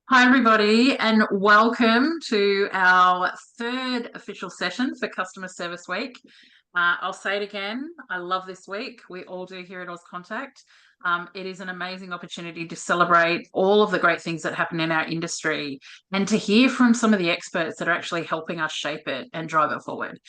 Hi, everybody, and welcome to our third official session for Customer Service Week. I'll say it again, I love this week. We all do here at Auscontact. It is an amazing opportunity to celebrate all of the great things that happen in our industry and to hear from some of the experts that are actually helping us shape it and drive it forward.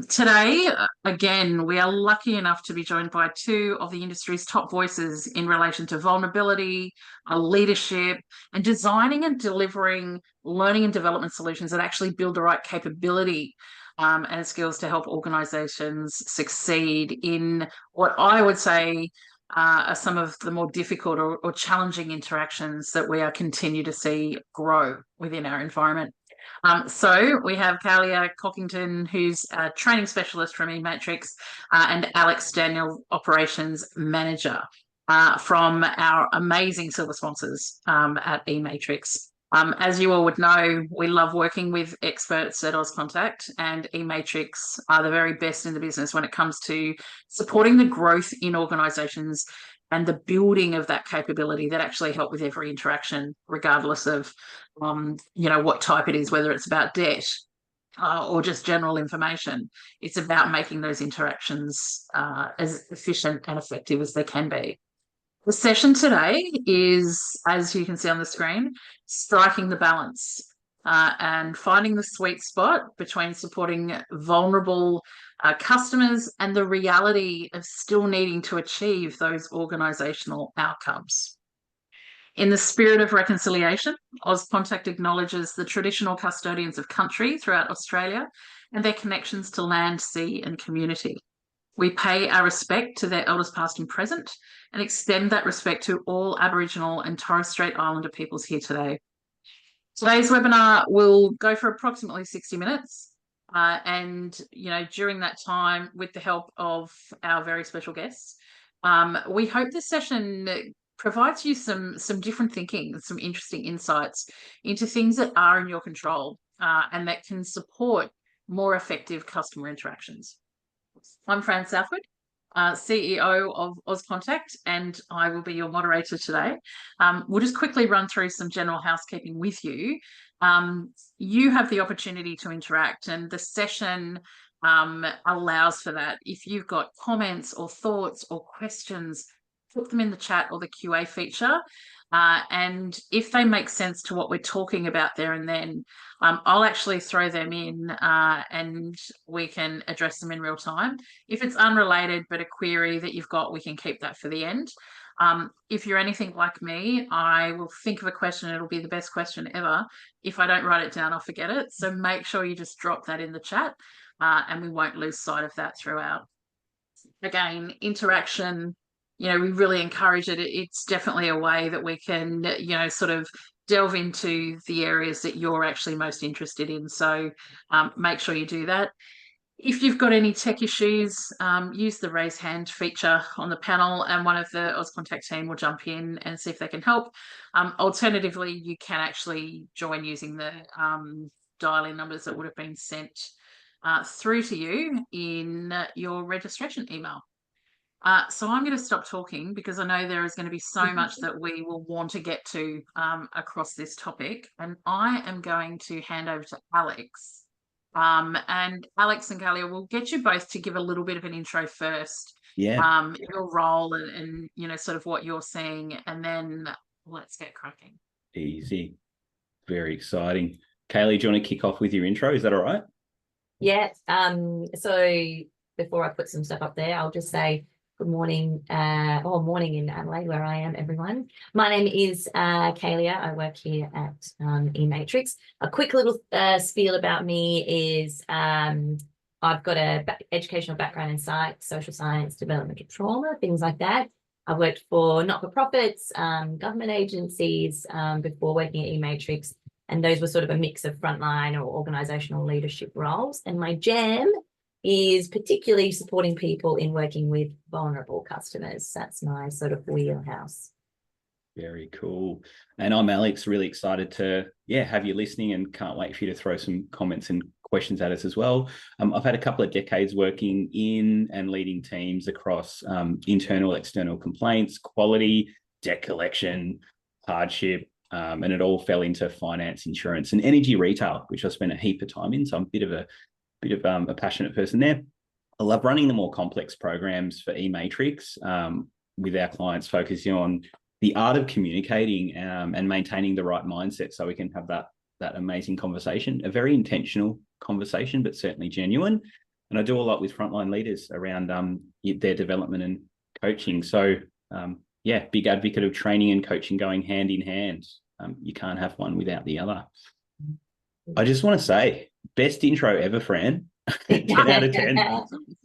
Today, again, we are lucky enough to be joined by two of the industry's top voices in relation to vulnerability, leadership, and designing and delivering learning and development solutions that actually build the right capability and skills to help organisations succeed in what I would say are some of the more difficult or challenging interactions that we are continue to see grow within our environment. So we have Kalia Cockington, who's a training specialist from eMatrix, and Alex Daniel, operations manager from our amazing silver sponsors at eMatrix. As you all would know, we love working with experts at Auscontact, and eMatrix are the very best in the business when it comes to supporting the growth in organisations and the building of that capability that actually help with every interaction, regardless of what type it is, whether it's about debt or just general information. It's about making those interactions as efficient and effective as they can be. The session today is, as you can see on the screen, striking the balance and finding the sweet spot between supporting vulnerable customers and the reality of still needing to achieve those organisational outcomes. In the spirit of reconciliation, Auscontact acknowledges the traditional custodians of country throughout Australia and their connections to land, sea and community. We pay our respect to their elders past and present and extend that respect to all Aboriginal and Torres Strait Islander peoples here today. Today's webinar will go for approximately 60 minutes. And during that time, with the help of our very special guests, we hope this session provides you some different thinking, some interesting insights into things that are in your control and that can support more effective customer interactions. I'm Fran Southwood, CEO of Auscontact, and I will be your moderator today. We'll just quickly run through some general housekeeping with you. You have the opportunity to interact, and the session allows for that. If you've got comments or thoughts or questions, put them in the chat or the QA feature. And if they make sense to what we're talking about there and then, I'll actually throw them in and we can address them in real time. If it's unrelated but a query that you've got, we can keep that for the end. If you're anything like me, I will think of a question. It'll be the best question ever. If I don't write it down, I'll forget it. So make sure you just drop that in the chat and we won't lose sight of that throughout. Again, interaction, we really encourage it. It's definitely a way that we can, sort of delve into the areas that you're actually most interested in. So make sure you do that. If you've got any tech issues, use the raise hand feature on the panel and one of the Auscontact team will jump in and see if they can help. Alternatively, you can actually join using the dial-in numbers that would have been sent through to you in your registration email. So I'm going to stop talking because I know there is going to be so much that we will want to get to across this topic. And I am going to hand over to Alex. And Alex and Kalia, we'll get you both to give a little bit of an intro first. Yeah. Your role and sort of what you're seeing, and then let's get cracking. Easy. Very exciting. Kaylee, do you want to kick off with your intro? Is that all right? Yeah. So before I put some stuff up there, I'll just say good morning, or morning in Adelaide, where I am, everyone. My name is Kalia. I work here at eMatrix. A quick little spiel about me is I've got a educational background in social science, developmental trauma, things like that. I've worked for not-for-profits, government agencies before working at eMatrix, and those were sort of a mix of frontline or organisational leadership roles. And my jam is particularly supporting people in working with vulnerable customers. That's my sort of wheelhouse. Very cool. And I'm Alex, really excited to have you listening and can't wait for you to throw some comments and questions at us as well. I've had a couple of decades working in and leading teams across internal, external complaints, quality, debt collection, hardship, and it all fell into finance, insurance, and energy retail, which I spent a heap of time in. So I'm a bit of a passionate person there. I love running the more complex programs for eMatrix with our clients, focusing on the art of communicating and maintaining the right mindset so we can have that amazing conversation, a very intentional conversation, but certainly genuine. And I do a lot with frontline leaders around their development and coaching. So yeah, big advocate of training and coaching going hand in hand. You can't have one without the other. I just want to say, best intro ever, Fran. 10 out of 10.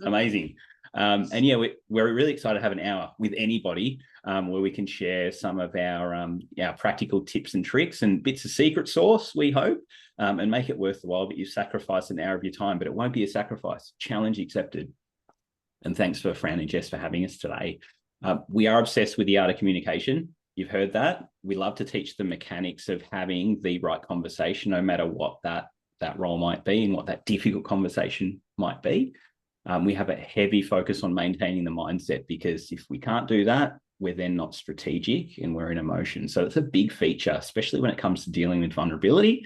Amazing. And yeah, we're really excited to have an hour with anybody where we can share some of our practical tips and tricks and bits of secret sauce, we hope, and make it worthwhile. But you've sacrificed an hour of your time, but it won't be a sacrifice. Challenge accepted. And thanks for Fran and Jess for having us today. We are obsessed with the art of communication. You've heard that. We love to teach the mechanics of having the right conversation, no matter what that role might be and what that difficult conversation might be. We have a heavy focus on maintaining the mindset, because if we can't do that, we're then not strategic and we're in emotion. So it's a big feature, especially when it comes to dealing with vulnerability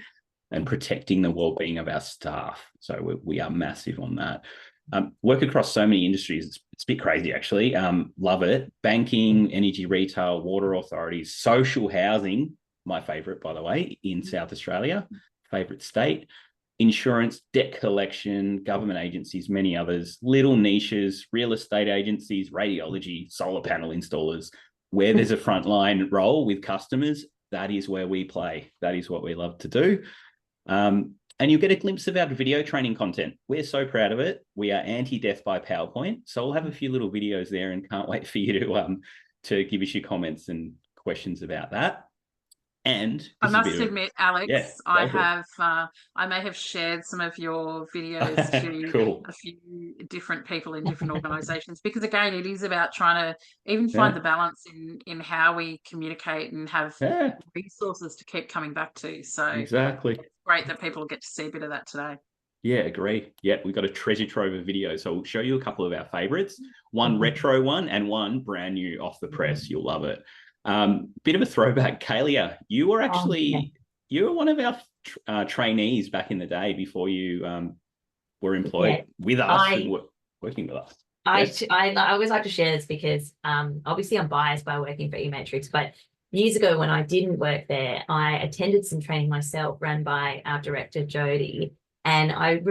and protecting the well-being of our staff. So we are massive on that. Work across so many industries. It's a bit crazy, actually. Love it. Banking, energy retail, water authorities, social housing, my favorite, by the way, in South Australia, favorite state, insurance, debt collection, government agencies, many others, little niches, real estate agencies, radiology, solar panel installers. Where there's a frontline role with customers, that is where we play. That is what we love to do. And you'll get a glimpse of our video training content. We're so proud of it. We are anti-death by PowerPoint. So we'll have a few little videos there, and can't wait for you to give us your comments and questions about that. And I must admit, Alex, yeah, I may have shared some of your videos to cool. a few different people in different organisations, because again, it is about trying to even find the balance in how we communicate and have resources to keep coming back to. So exactly, it's great that people get to see a bit of that today. Yeah, agree. Yeah, we've got a treasure trove of videos. So we'll show you a couple of our favorites, one retro one and one brand new off the press. You'll love it. Bit of a throwback, Kalia. You were actually you were one of our trainees back in the day before you were employed with us and working with us. I always like to share this because obviously I'm biased by working for eMatrix, but years ago when I didn't work there, I attended some training myself run by our director, Jody. And I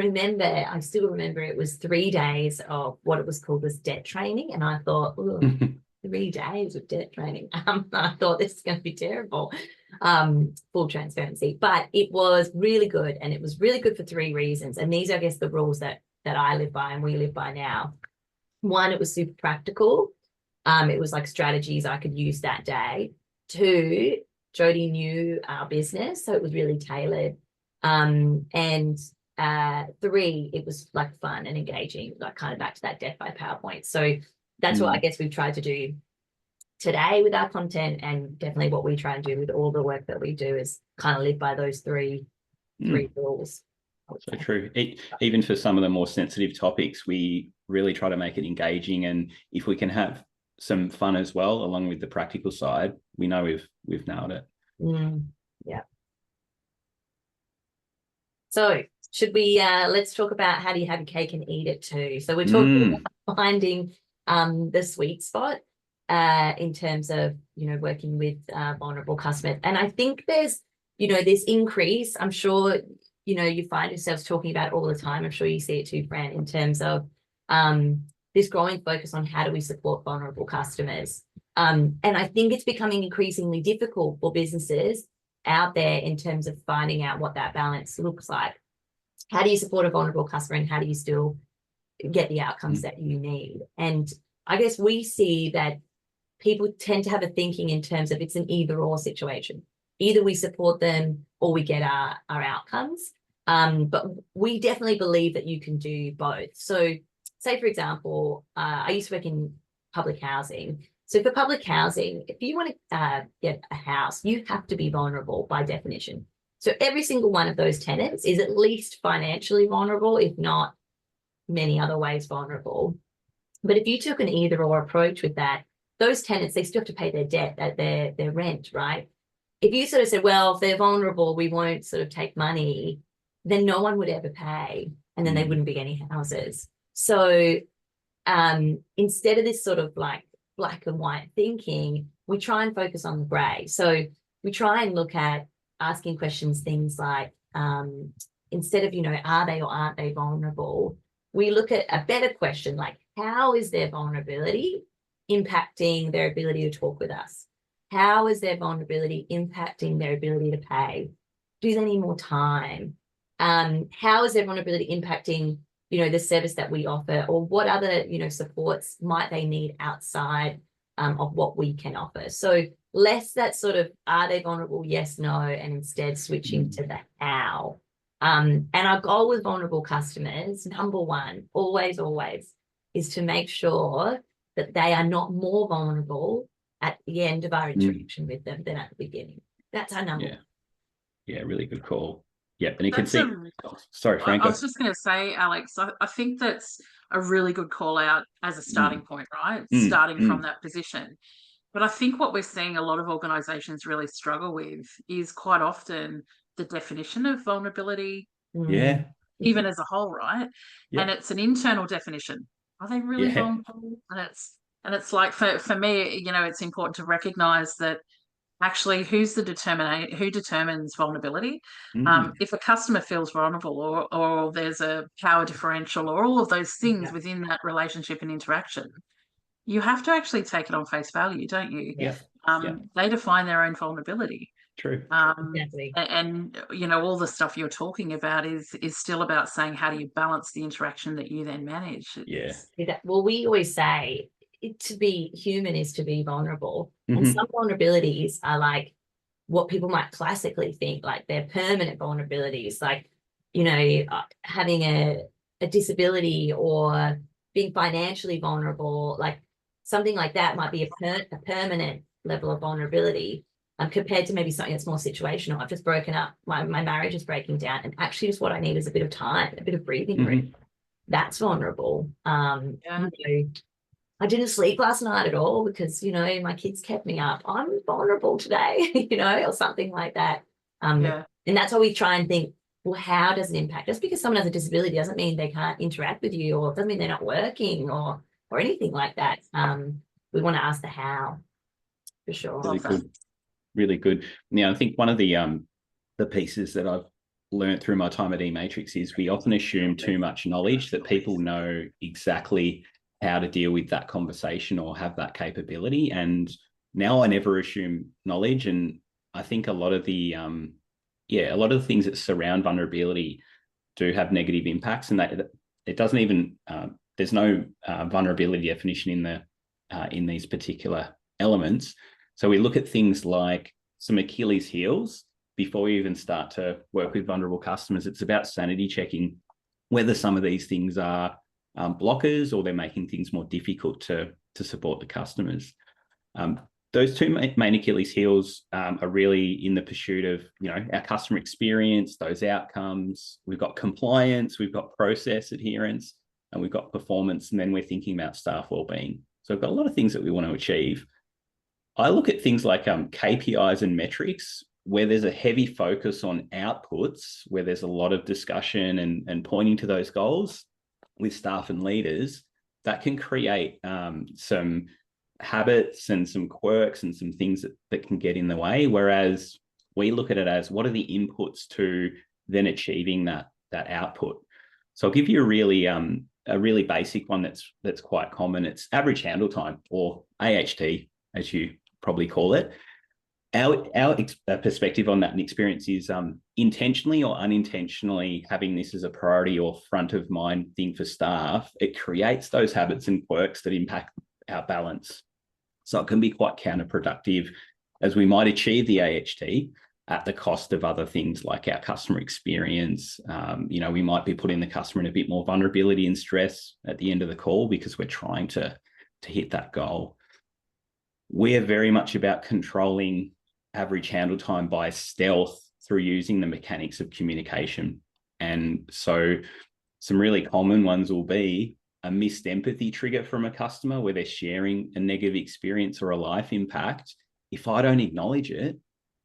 still remember it was 3 days of what it was called was debt training. And I thought, 3 days of debt training. I thought this is going to be terrible. Full transparency. But it was really good. And it was really good for 3 reasons. And these are, I guess, the rules that I live by and we live by now. One, it was super practical. It was like strategies I could use that day. 2, Jody knew our business, so it was really tailored. And 3, it was like fun and engaging, like kind of back to that death by PowerPoint. So that's what I guess we've tried to do today with our content, and definitely what we try and do with all the work that we do is kind of live by those three rules. So true. Even for some of the more sensitive topics, we really try to make it engaging, and if we can have some fun as well along with the practical side, we know we've nailed it. Yeah. So should we let's talk about how do you have your cake and eat it too. So we're talking about finding the sweet spot in terms of working with vulnerable customers. And I think there's this increase, I'm sure you find yourselves talking about it all the time. I'm sure you see it too, Fran, in terms of this growing focus on how do we support vulnerable customers. And I think it's becoming increasingly difficult for businesses out there in terms of finding out what that balance looks like. How do you support a vulnerable customer, and how do you still get the outcomes that you need? And I guess we see that people tend to have a thinking in terms of it's an either or situation. Either we support them or we get our outcomes. But we definitely believe that you can do both. So say, for example, I used to work in public housing. So for public housing, if you want to get a house, you have to be vulnerable by definition. So every single one of those tenants is at least financially vulnerable, if not many other ways vulnerable. But if you took an either or approach with that, those tenants, they still have to pay their debt, their rent, right? If you sort of said, well, if they're vulnerable, we won't sort of take money, then no one would ever pay, and then there wouldn't be any houses. So instead of this sort of like black and white thinking, we try and focus on the grey. So we try and look at asking questions, things like, instead of, are they or aren't they vulnerable, we look at a better question, like, how is their vulnerability impacting their ability to talk with us? How is their vulnerability impacting their ability to pay? Do they need more time? How is their vulnerability impacting, the service that we offer, or what other, supports might they need outside of what we can offer? So less that sort of, are they vulnerable? Yes, no, and instead switching to the how. And our goal with vulnerable customers, number one, always, is to make sure that they are not more vulnerable at the end of our interaction with them than at the beginning. That's our number. Yeah, really good call. Yeah, and you can That's see. Sorry, I Franco. was just going to say, Alex, I think that's a really good call out as a starting point, right? Starting from that position. But I think what we're seeing a lot of organisations really struggle with is quite often the definition of vulnerability, Yeah. even as a whole, right? Yeah. And it's an internal definition. Are they really vulnerable? And it's like, for me, it's important to recognise that actually who determines vulnerability. If a customer feels vulnerable, or there's a power differential, or all of those things within that relationship and interaction, you have to actually take it on face value, don't you? Yeah. They define their own vulnerability. True. Exactly. And all the stuff you're talking about is still about saying, how do you balance the interaction that you then manage? Well, we always say to be human is to be vulnerable. And some vulnerabilities are like what people might classically think, like they're permanent vulnerabilities, like, having a disability or being financially vulnerable, like something like that might be a permanent level of vulnerability, compared to maybe something that's more situational. I've just broken up, my marriage is breaking down, and actually just what I need is a bit of time, a bit of breathing room. That's vulnerable. I didn't sleep last night at all because, my kids kept me up. I'm vulnerable today, or something like that. And that's why we try and think, well, how does it impact? Just because someone has a disability doesn't mean they can't interact with you, or doesn't mean they're not working, or anything like that. We want to ask the how, for sure. Really good. Really good. Now, I think one of the pieces that I've learned through my time at eMatrix is we often assume too much knowledge, that people know exactly how to deal with that conversation or have that capability. And now I never assume knowledge. And I think a lot of the things that surround vulnerability do have negative impacts, and that it doesn't even there's no vulnerability definition in these particular elements. So we look at things like some Achilles heels before we even start to work with vulnerable customers. It's about sanity checking whether some of these things are blockers, or they're making things more difficult to support the customers. Those two main Achilles heels are really in the pursuit of, our customer experience, those outcomes. We've got compliance, we've got process adherence, and we've got performance, and then we're thinking about staff wellbeing. So we've got a lot of things that we want to achieve. I look at things like KPIs and metrics, where there's a heavy focus on outputs, where there's a lot of discussion and pointing to those goals with staff and leaders. That can create some habits and some quirks and some things that can get in the way. Whereas we look at it as, what are the inputs to then achieving that output? So I'll give you a really basic one that's quite common. It's average handle time, or AHT, as you probably call it. Our perspective on that and experience is intentionally or unintentionally having this as a priority or front of mind thing for staff. It creates those habits and quirks that impact our balance. So it can be quite counterproductive, as we might achieve the AHT at the cost of other things like our customer experience. We might be putting the customer in a bit more vulnerability and stress at the end of the call because we're trying to hit that goal. We're very much about controlling average handle time by stealth through using the mechanics of communication. And so some really common ones will be a missed empathy trigger from a customer where they're sharing a negative experience or a life impact. If I don't acknowledge it,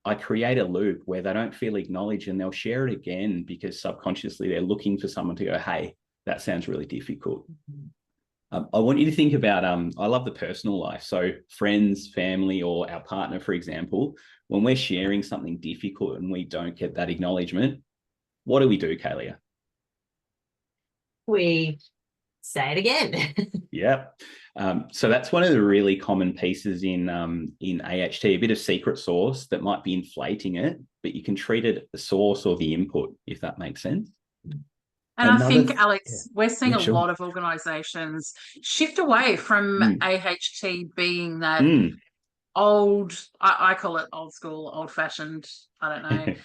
I create a loop where they don't feel acknowledged, and they'll share it again because subconsciously they're looking for someone to go, hey, that sounds really difficult. I want you to think about, I love the personal life. So friends, family, or our partner, for example, when we're sharing something difficult and we don't get that acknowledgement, what do, Kalia? We say it again. Yeah. So that's one of the really common pieces in AHT, a bit of secret sauce that might be inflating it, but you can treat it as the source or the input, if that makes sense. And I think, Alex, we're seeing a lot of organisations shift away from AHT being that old, I call it old school, old fashioned, I don't know,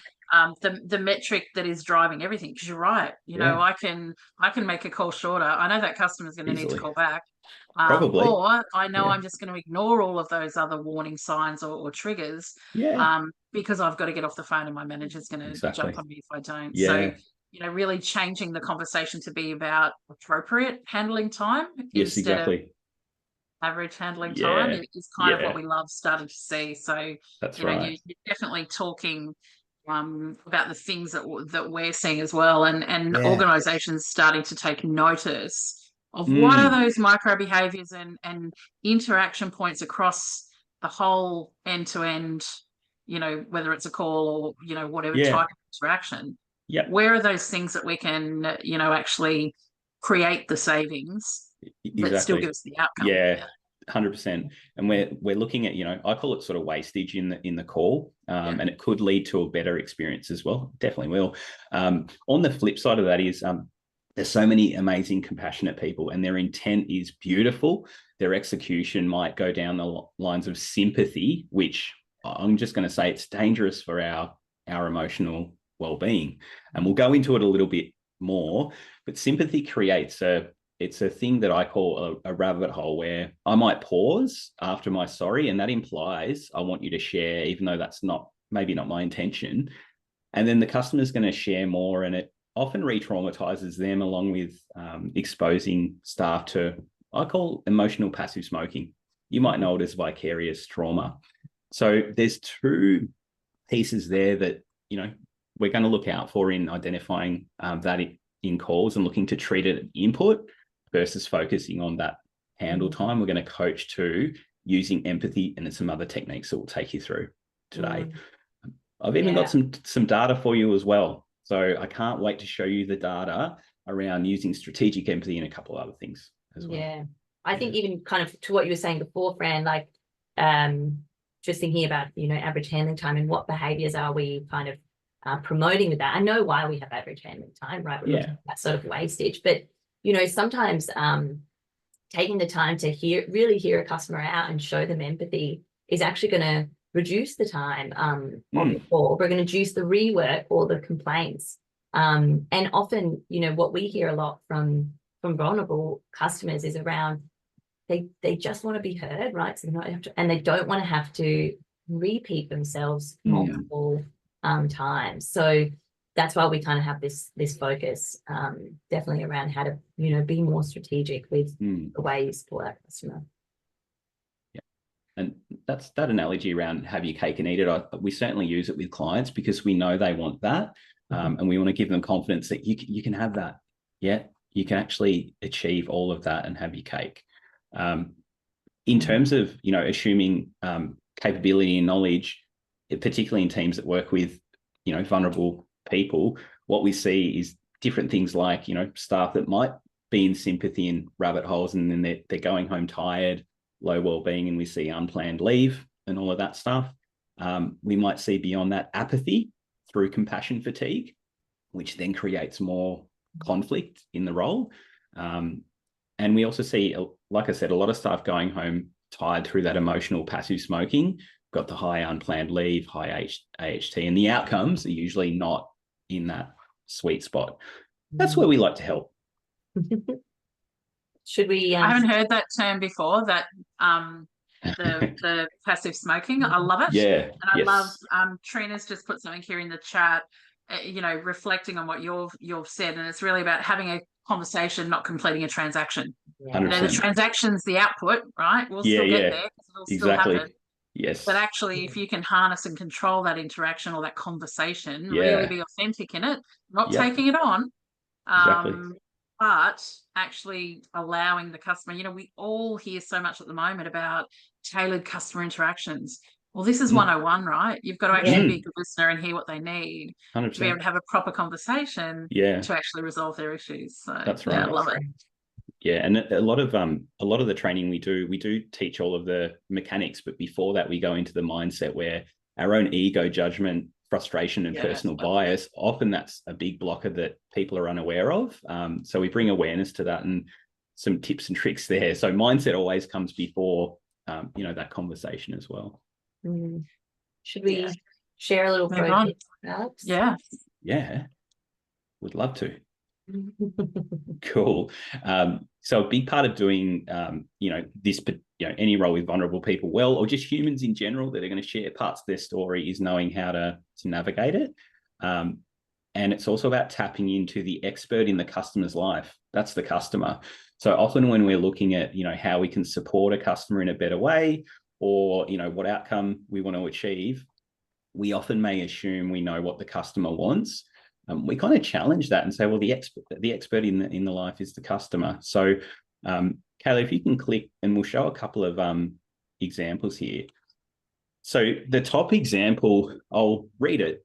the metric that is driving everything. Because you're right, you know, I can make a call shorter. I know that customer's going to need to call back. Probably. Or I know I'm just going to ignore all of those other warning signs or triggers because I've got to get off the phone and my manager's going to jump on me if I don't. So, you know, really changing the conversation to be about appropriate handling time instead of average handling time is kind of what we love starting to see. So, you know, you're definitely talking about the things that we're seeing as well, and organisations starting to take notice of what are those micro behaviours and interaction points across the whole end-to-end, you know, whether it's a call or, you know, whatever type of interaction. Where are those things that we can, you know, actually create the savings but still give us the outcome? 100%. And we're looking at, you know, I call it sort of wastage in the call, and it could lead to a better experience as well. Definitely will. On the flip side of that is there's so many amazing, compassionate people, and their intent is beautiful. Their execution might go down the lines of sympathy, which I'm just going to say it's dangerous for our emotional well-being. And we'll go into it a little bit more, but sympathy creates it's a thing that I call a rabbit hole where I might pause after my sorry, and that implies I want you to share, even though that's maybe not my intention. And then the customer's going to share more, and it often re-traumatizes them, along with exposing staff to, I call emotional passive smoking. You might know it as vicarious trauma. So there's two pieces there that, you know, we're going to look out for in identifying that in calls and looking to treat it input versus focusing on that handle time. We're going to coach to using empathy and some other techniques that we'll take you through today. I've even got some data for you as well. So I can't wait to show you the data around using strategic empathy and a couple of other things as well. Yeah. I think even kind of to what you were saying before, Fran, like just thinking about, you know, average handling time and what behaviors are we kind of promoting with that. I know why we have average handling time, right? We're looking at that sort of wastage, but, you know, sometimes taking the time to really hear a customer out and show them empathy is actually going to reduce the time on the call. We're going to reduce the rework or the complaints. And often, you know, what we hear a lot from vulnerable customers is around they just want to be heard, right? So and they don't want to have to repeat themselves multiple times. So that's why we kind of have this focus definitely around how to, you know, be more strategic with the way you support our customer. And that's that analogy around have your cake and eat it. We certainly use it with clients because we know they want that, and we want to give them confidence that you can have that. Yeah, you can actually achieve all of that and have your cake. In terms of, you know, assuming capability and knowledge, particularly in teams that work with, you know, vulnerable people, what we see is different things like, you know, staff that might be in sympathy and rabbit holes, and then they're going home tired, low well-being, and we see unplanned leave and all of that stuff. We might see beyond that apathy through compassion fatigue, which then creates more conflict in the role. And we also see, like I said, a lot of staff going home tired through that emotional passive smoking, got the high unplanned leave, high AHT, and the outcomes are usually not in that sweet spot. That's where we like to help. Should we? I haven't heard that term before, that the passive smoking. I love it. Yeah. And I love Yes. Trina's just put something here in the chat, reflecting on what you've said, and it's really about having a conversation, not completing a transaction. Yeah. The 100%. transaction's the output, right? We'll Yeah, still get yeah. there because it'll still Exactly. happen. Yes. But actually, if you can harness and control that interaction or that conversation, really Yeah. be authentic in it, not Yep. taking it on, Exactly. but actually allowing the customer, we all hear so much at the moment about tailored customer interactions. Well, this is 101, right? You've got to actually be a good listener and hear what they need to be able 100%. to have a proper conversation Yeah. to actually resolve their issues. So That's yeah, I right. love it. Yeah, and a lot of the training we do teach all of the mechanics, but before that we go into the mindset where our own ego, judgment, frustration, and personal bias, often that's a big blocker that people are unaware of. So we bring awareness to that and some tips and tricks there. So mindset always comes before that conversation as well. Should we share a little project, Alex? Yeah, would love to. Cool. So a big part of doing, any role with vulnerable people well, or just humans in general that are going to share parts of their story, is knowing how to navigate it. And it's also about tapping into the expert in the customer's life. That's the customer. So often when we're looking at, how we can support a customer in a better way, or, what outcome we want to achieve, we often may assume we know what the customer wants. We kind of challenge that and say, well, the expert in the life is the customer. So, Kayla, if you can click, and we'll show a couple of examples here. So the top example, I'll read it.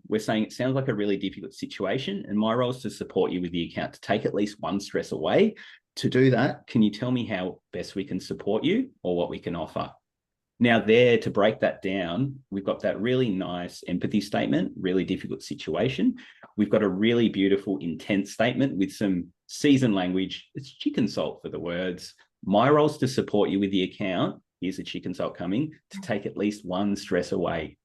We're saying it sounds like a really difficult situation, and my role is to support you with the account to take at least one stress away. To do that, can you tell me how best we can support you or what we can offer? Now there, to break that down, we've got that really nice empathy statement, really difficult situation. We've got a really beautiful intent statement with some seasoned language. It's chicken salt for the words. My role is to support you with the account. Here's a chicken salt coming to take at least one stress away.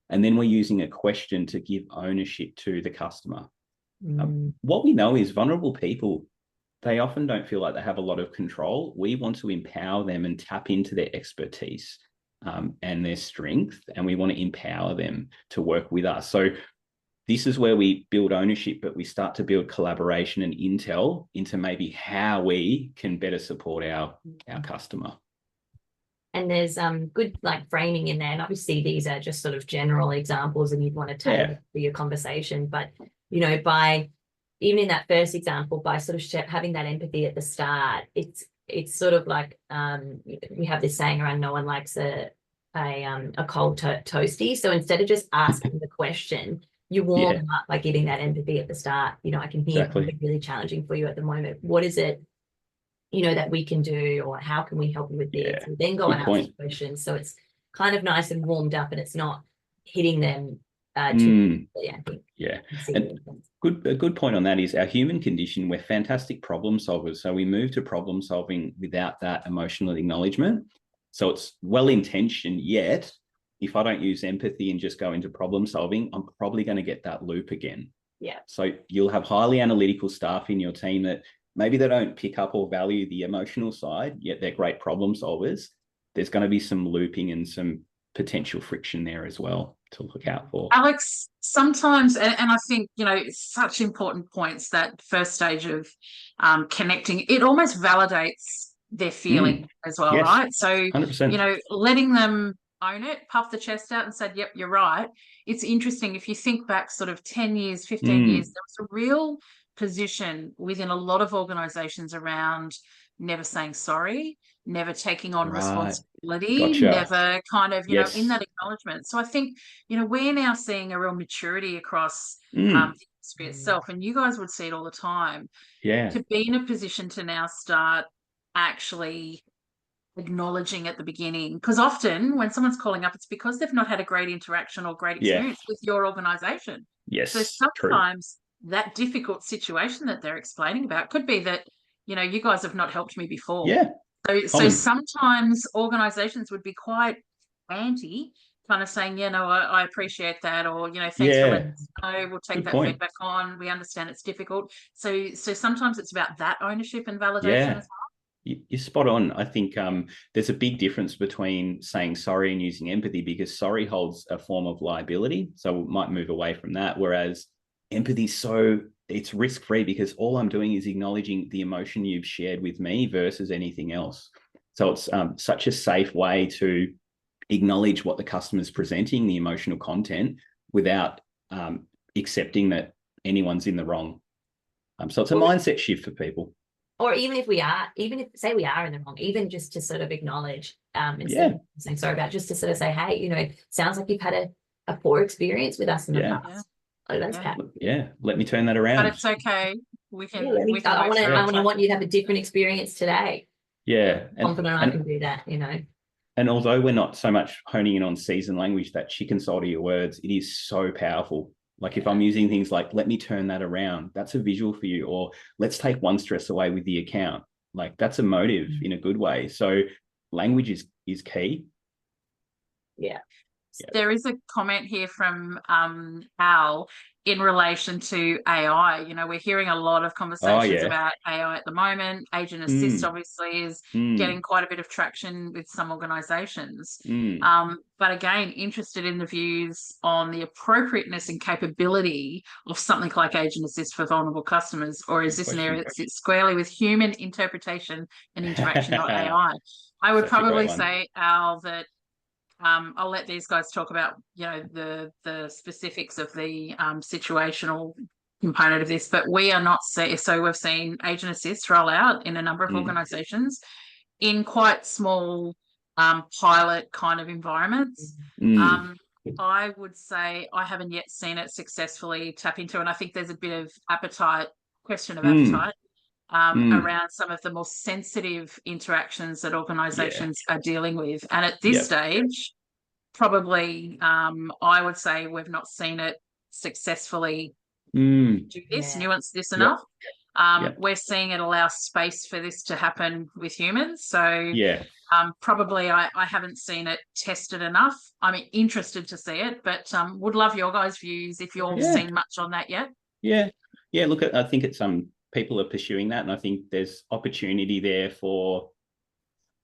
And then we're using a question to give ownership to the customer. What we know is vulnerable people, they often don't feel like they have a lot of control. We want to empower them and tap into their expertise and their strength, and we want to empower them to work with us. So this is where we build ownership, but we start to build collaboration and intel into maybe how we can better support our customer. And there's good framing in there. And obviously these are just sort of general examples and you'd want to tailor for your conversation. But, by even in that first example, by sort of having that empathy at the start, it's sort of like we have this saying around no one likes a cold toasty. So instead of just asking the question, you warm them up by giving that empathy at the start. I can hear it's really challenging for you at the moment. What is it, that we can do, or how can we help you with this? And then go and ask questions. So it's kind of nice and warmed up, and it's not hitting them too quickly, I think. And a good point on that is our human condition. We're fantastic problem solvers. So we move to problem solving without that emotional acknowledgement. So it's well-intentioned, yet if I don't use empathy and just go into problem solving, I'm probably going to get that loop again. So you'll have highly analytical staff in your team that maybe they don't pick up or value the emotional side, yet they're great problem solvers. There's going to be some looping and some potential friction there as well to look out for. Alex, sometimes, and I think, such important points, that first stage of connecting, it almost validates their feeling as well, right? So, 100%. Letting them own it, puff the chest out and said, yep, you're right. It's interesting. If you think back sort of 10 years, 15 years, there was a real position within a lot of organizations around never saying sorry, never taking on responsibility, never kind of, in that acknowledgement. So I think, we're now seeing a real maturity across the industry itself, and you guys would see it all the time. To be in a position to now start actually acknowledging at the beginning, because often when someone's calling up, it's because they've not had a great interaction or great experience with your organization. So sometimes that difficult situation that they're explaining about could be that, you guys have not helped me before. So sometimes organizations would be quite anti, kind of saying, I appreciate that, or, thanks for letting us know, we'll take that feedback on, we understand it's difficult. So sometimes it's about that ownership and validation as well. You're spot on. I think there's a big difference between saying sorry and using empathy, because sorry holds a form of liability. So we might move away from that. Whereas empathy, it's risk-free, because all I'm doing is acknowledging the emotion you've shared with me versus anything else. So it's such a safe way to acknowledge what the customer's presenting, the emotional content, without accepting that anyone's in the wrong. So it's a mindset shift for people. Or even if say we are in the wrong, even just to sort of acknowledge, instead of saying sorry about, just to sort of say, hey, you know, sounds like you've had a poor experience with us in the past. Oh, that's bad. Let me turn that around. But it's okay. We can. I want you to have a different experience today. Yeah, Confident I can do that. You know. And although we're not so much honing in on seasoned language, that chicken salt of your words, it is so powerful. Like if I'm using things like, let me turn that around, that's a visual for you, or let's take one stress away with the account. Like that's a motive in a good way. So language is key. Yeah. There is a comment here from Al in relation to AI. You know, we're hearing a lot of conversations about AI at the moment. Agent Assist obviously is getting quite a bit of traction with some organisations. But again, interested in the views on the appropriateness and capability of something like Agent Assist for vulnerable customers, or is this an area that sits squarely with human interpretation and interaction, not AI? I would probably say, Al, that I'll let these guys talk about, you know, the specifics of the situational component of this, but we are not so we've seen Agent Assist roll out in a number of organisations in quite small pilot kind of environments. I would say I haven't yet seen it successfully tap into, and I think there's a bit of appetite around some of the more sensitive interactions that organisations are dealing with. And at this stage, probably I would say we've not seen it successfully nuance this enough. We're seeing it allow space for this to happen with humans. So probably I haven't seen it tested enough. I'm interested to see it, but would love your guys' views if you've seen much on that yet. Look, I think it's people are pursuing that, and I think there's opportunity there for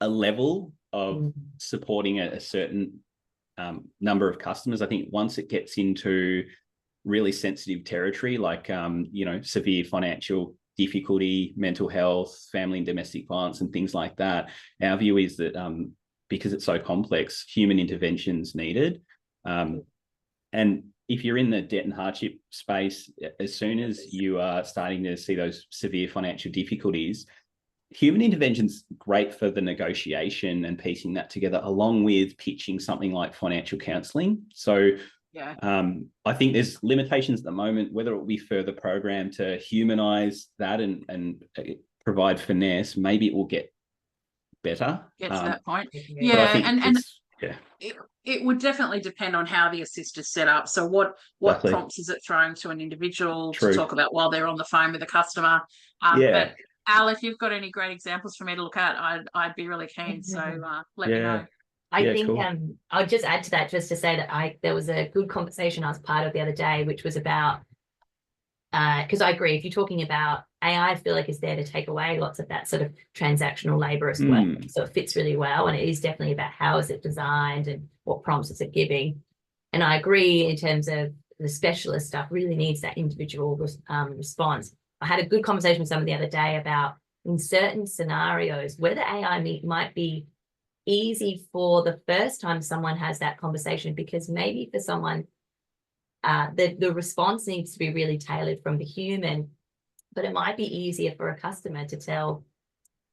a level of supporting a certain number of customers. I think once it gets into really sensitive territory, like you know, severe financial difficulty, mental health, family and domestic violence, and things like that, our view is that because it's so complex, human intervention's needed. And if you're in the debt and hardship space, as soon as you are starting to see those severe financial difficulties, human intervention's great for the negotiation and piecing that together, along with pitching something like financial counselling. So I think there's limitations at the moment, whether it will be further programmed to humanise that and provide finesse. Maybe it will get better. Get to that point. It would definitely depend on how the assist is set up. So what prompts is it throwing to an individual to talk about while they're on the phone with a customer? But Al, if you've got any great examples for me to look at, I'd be really keen. So let me know. I think I'll just add to that, just to say that there was a good conversation I was part of the other day, which was about, because I agree, if you're talking about AI, I feel like it's there to take away lots of that sort of transactional labourous work. So it fits really well, and it is definitely about how is it designed and what prompts is it giving. And I agree in terms of the specialist stuff really needs that individual response. I had a good conversation with someone the other day about, in certain scenarios, whether AI might be easy for the first time someone has that conversation, because maybe for someone the response needs to be really tailored from the human, but it might be easier for a customer to tell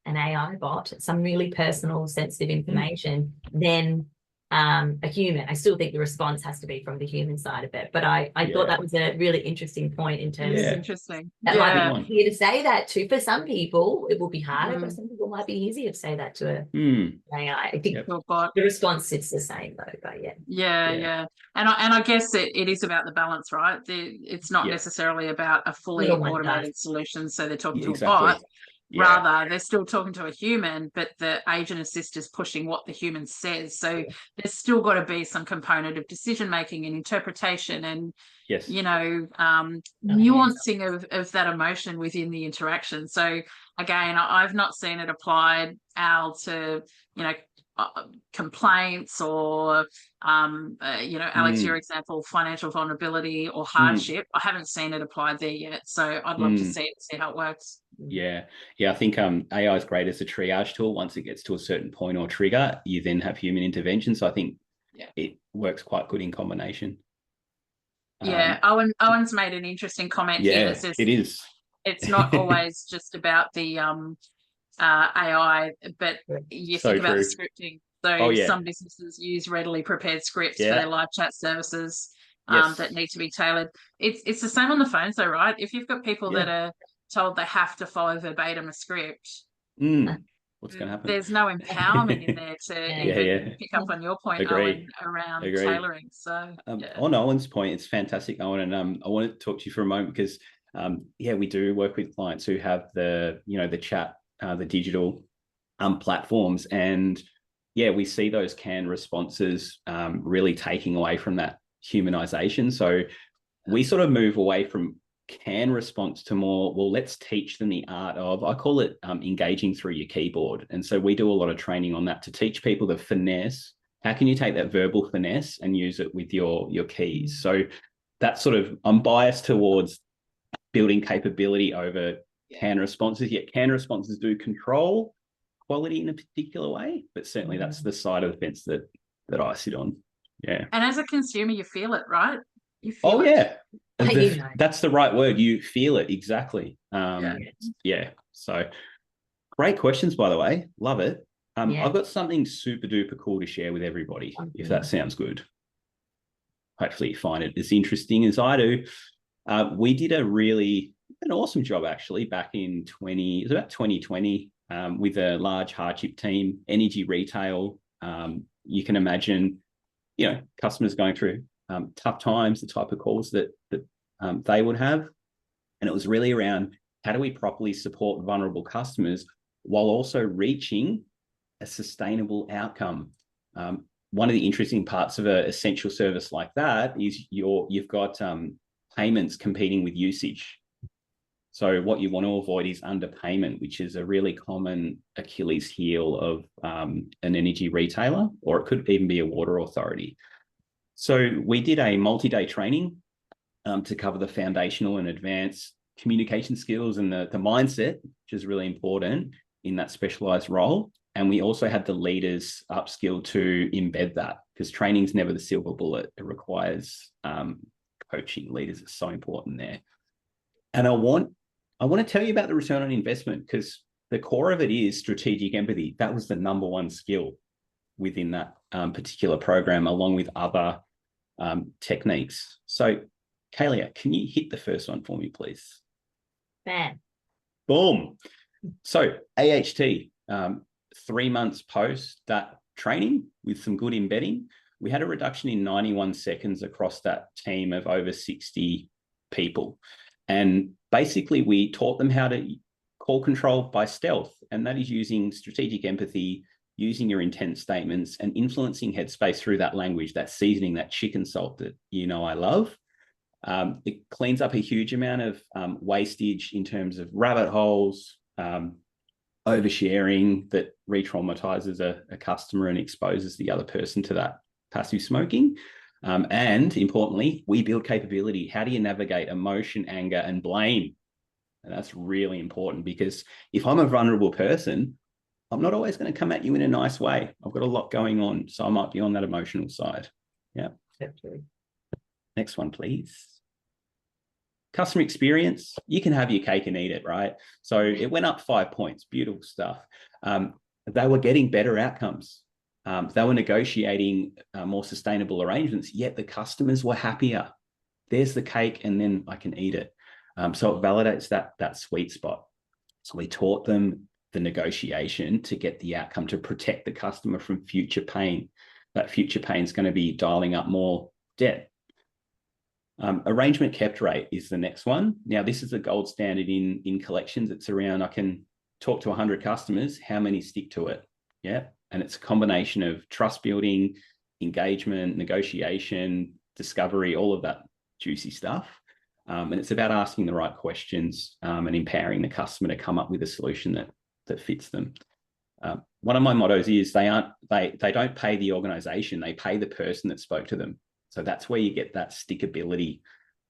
an AI bot some really personal, sensitive information than a human. I still think the response has to be from the human side of it, but I thought that was a really interesting point in terms of interesting. That might be easier to say that to. For some people, it will be harder, but some people might be easier to say that to an AI. I think the response sits the same though, but And I guess it is about the balance, right? It's not necessarily about a fully automated solution, so they're talking to a bot. Yeah. Rather, they're still talking to a human, but the agent assist is pushing what the human says. So there's still got to be some component of decision making and interpretation and, Yes. you know, nuancing of that emotion within the interaction. So again, I've not seen it applied, Al, to, you know, complaints or, you know, Alex, your example, financial vulnerability or hardship. I haven't seen it applied there yet. So I'd love to see it, see how it works. Yeah. I think AI is great as a triage tool. Once it gets to a certain point or trigger, you then have human intervention. So I think it works quite good in combination. Yeah, Owen's made an interesting comment here that says it is. It's not always just about the AI, but you think about the scripting. So some businesses use readily prepared scripts for their live chat services that need to be tailored. It's the same on the phones though, right? If you've got people that are told they have to follow verbatim a script, what's going to happen? There's no empowerment in there to even pick up on your point, Owen, around tailoring. So on Owen's point, it's fantastic, Owen, and I want to talk to you for a moment because we do work with clients who have the chat, the digital platforms, and we see those canned responses really taking away from that humanization. So we sort of move away from can response to more, well, let's teach them the art of, I call it engaging through your keyboard. And so we do a lot of training on that to teach people the finesse. How can you take that verbal finesse and use it with your keys? So that's sort of, I'm biased towards building capability over can responses, yet can responses do control quality in a particular way, but certainly that's the side of the fence that I sit on. Yeah. And as a consumer, you feel it, right? You feel it. That's the right word. You feel it. Exactly. So great questions, by the way. Love it. I've got something super duper cool to share with everybody, if that sounds good. Hopefully you find it as interesting as I do. We did an awesome job actually back in 2020 with a large hardship team, energy retail. You can imagine, customers going through tough times, the type of calls that they would have. And it was really around how do we properly support vulnerable customers while also reaching a sustainable outcome. One of the interesting parts of an essential service like that is you've got payments competing with usage. So what you want to avoid is underpayment, which is a really common Achilles heel of an energy retailer, or it could even be a water authority. So we did a multi-day training to cover the foundational and advanced communication skills and the mindset, which is really important in that specialized role. And we also had the leaders upskill to embed that, because training is never the silver bullet. It requires coaching. Leaders are so important there. And I want to tell you about the return on investment, because the core of it is strategic empathy. That was the number one skill within that particular program, along with other techniques. So, Kalia, can you hit the first one for me, please? Bam. Boom. So, AHT, 3 months post that training with some good embedding, we had a reduction in 91 seconds across that team of over 60 people. And basically, we taught them how to call control by stealth, and that is using strategic empathy, using your intent statements and influencing headspace through that language, that seasoning, that chicken salt that I love. It cleans up a huge amount of wastage in terms of rabbit holes, oversharing that re-traumatizes a customer and exposes the other person to that passive smoking. And importantly, we build capability. How do you navigate emotion, anger, and blame? And that's really important, because if I'm a vulnerable person, I'm not always going to come at you in a nice way. I've got a lot going on, so I might be on that emotional side. Yeah. Absolutely. Next one, please. Customer experience, you can have your cake and eat it, right? So it went up 5 points. Beautiful stuff. They were getting better outcomes. They were negotiating more sustainable arrangements, yet the customers were happier. There's the cake, and then I can eat it. So it validates that sweet spot. So we taught them the negotiation to get the outcome, to protect the customer from future pain. That future pain is going to be dialing up more debt. Arrangement kept rate is the next one. Now, this is the gold standard in collections. It's around, I can talk to 100 customers, how many stick to it? Yeah. And it's a combination of trust building, engagement, negotiation, discovery, all of that juicy stuff. And it's about asking the right questions and empowering the customer to come up with a solution that fits them. One of my mottos is they don't pay the organization, they pay the person that spoke to them. So that's where you get that stickability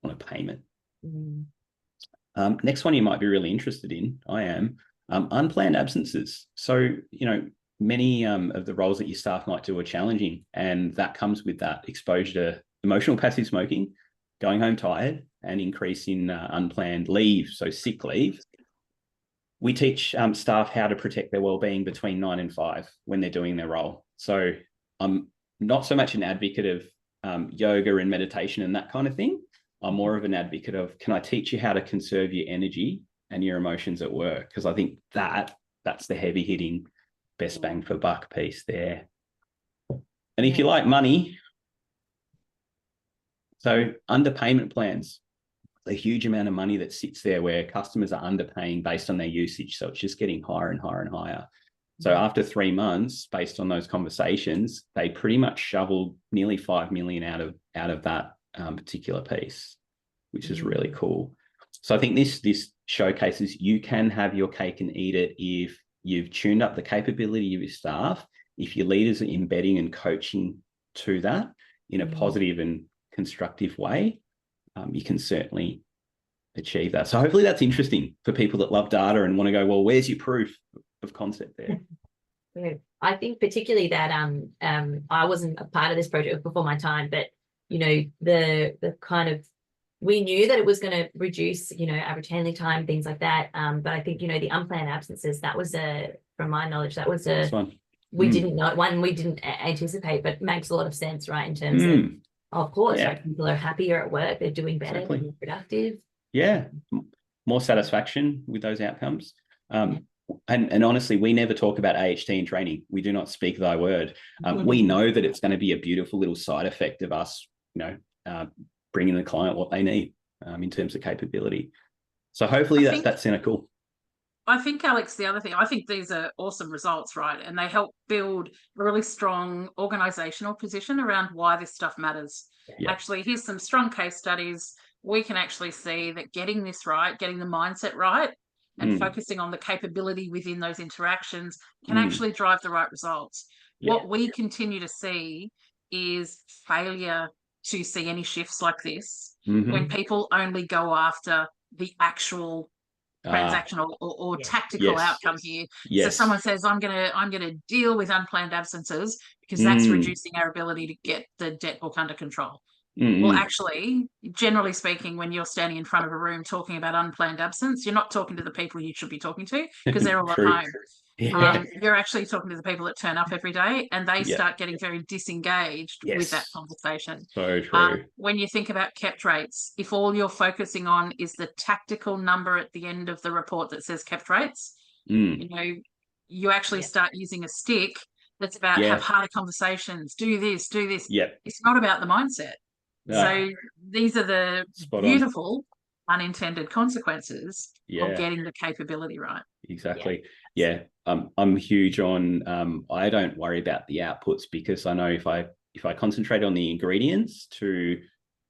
on a payment. Next one you might be really interested in, unplanned absences. So, many of the roles that your staff might do are challenging, and that comes with that exposure to emotional passive smoking, going home tired, and increase in unplanned leave, so sick leave. We teach staff how to protect their well-being between 9 and 5 when they're doing their role. So I'm not so much an advocate of yoga and meditation and that kind of thing. I'm more of an advocate of, can I teach you how to conserve your energy and your emotions at work? Because I think that's the heavy hitting, best bang for buck piece there. And if you like money, so underpayment plans, a huge amount of money that sits there where customers are underpaying based on their usage. So it's just getting higher and higher and higher. So after 3 months, based on those conversations, they pretty much shoveled nearly 5 million out of that particular piece, which is really cool. So I think this showcases you can have your cake and eat it if you've tuned up the capability of your staff, if your leaders are embedding and coaching to that in a positive and constructive way, you can certainly achieve that. So hopefully that's interesting for people that love data and want to go, well, where's your proof of concept there? I think particularly that I wasn't a part of this project before my time, but the kind of, we knew that it was going to reduce average handling time, things like that, but I think the unplanned absences, that was from my knowledge, that was we didn't know, we didn't anticipate, but makes a lot of sense, right, in terms of course, right, people are happier at work, they're doing better, they're more productive, more satisfaction with those outcomes. And honestly, we never talk about AHT in training. We do not speak thy word. We know that it's going to be a beautiful little side effect of us, bringing the client what they need in terms of capability. So hopefully that's cool. I think, Alex, the other thing, I think these are awesome results, right? And they help build a really strong organizational position around why this stuff matters. Actually, here's some strong case studies. We can actually see that getting this right, getting the mindset right, and focusing on the capability within those interactions can actually drive the right results. What we continue to see is failure to see any shifts like this when people only go after the actual transactional or tactical outcome here. So someone says, I'm gonna deal with unplanned absences because that's reducing our ability to get the debt book under control. Well, actually, generally speaking, when you're standing in front of a room talking about unplanned absence, you're not talking to the people you should be talking to because they're all at home. You're actually talking to the people that turn up every day, and they start getting very disengaged with that conversation. So true. When you think about kept rates, if all you're focusing on is the tactical number at the end of the report that says kept rates, you actually start using a stick that's about have harder conversations, do this. It's not about the mindset. So these are the beautiful unintended consequences of getting the capability right. Exactly. I'm huge on I don't worry about the outputs, because I know if I concentrate on the ingredients to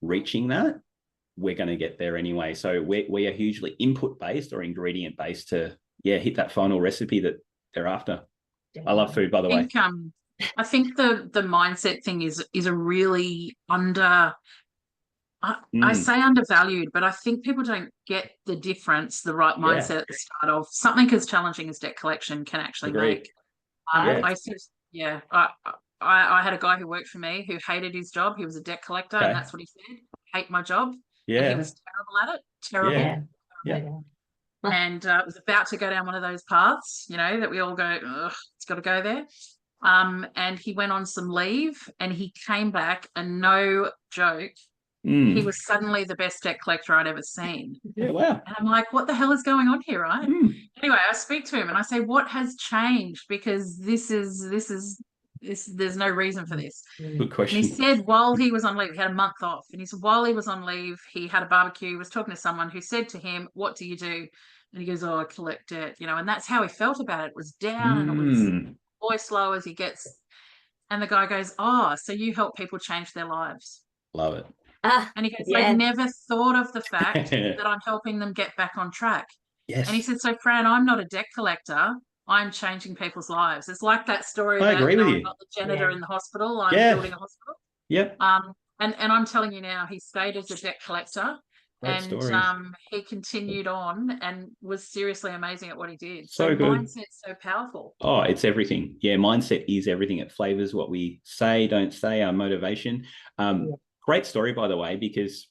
reaching that, we're going to get there anyway. So we are hugely input based or ingredient based to hit that final recipe that they're after. I love food, by the way. I think the mindset thing is a really I say undervalued, but I think people don't get the difference, the right mindset at the start of something as challenging as debt collection can actually make. I had a guy who worked for me who hated his job. He was a debt collector, and that's what he said. Hate my job. And he was terrible at it. Terrible. And was about to go down one of those paths, that we all go, ugh, it's got to go there. And he went on some leave, and he came back, and no joke, he was suddenly the best debt collector I'd ever seen. Wow. And I'm like, what the hell is going on here, right? Anyway, I speak to him and I say, what has changed? Because this there's no reason for this. Good question. And he said while he was on leave, he had a month off, and he said while he was on leave, he had a barbecue, was talking to someone who said to him, what do? And he goes, oh, I collect debt, you know, and that's how he felt about it. It was down and it was voice low as he gets. And the guy goes, oh, so you help people change their lives. Love it. And he goes, yeah. I never thought of the fact that I'm helping them get back on track. Yes. And he said, so Fran, I'm not a debt collector. I'm changing people's lives. It's like that story I about, agree with you. I'm not the janitor in the hospital. I'm Yeah. building a hospital. Yep. And I'm telling you now, he stayed as a debt collector. Great And stories. he continued on and was seriously amazing at what he did. So good. Mindset's so powerful. Oh, it's everything. Yeah, mindset is everything. It flavors what we say, don't say, our motivation. Great story, by the way, because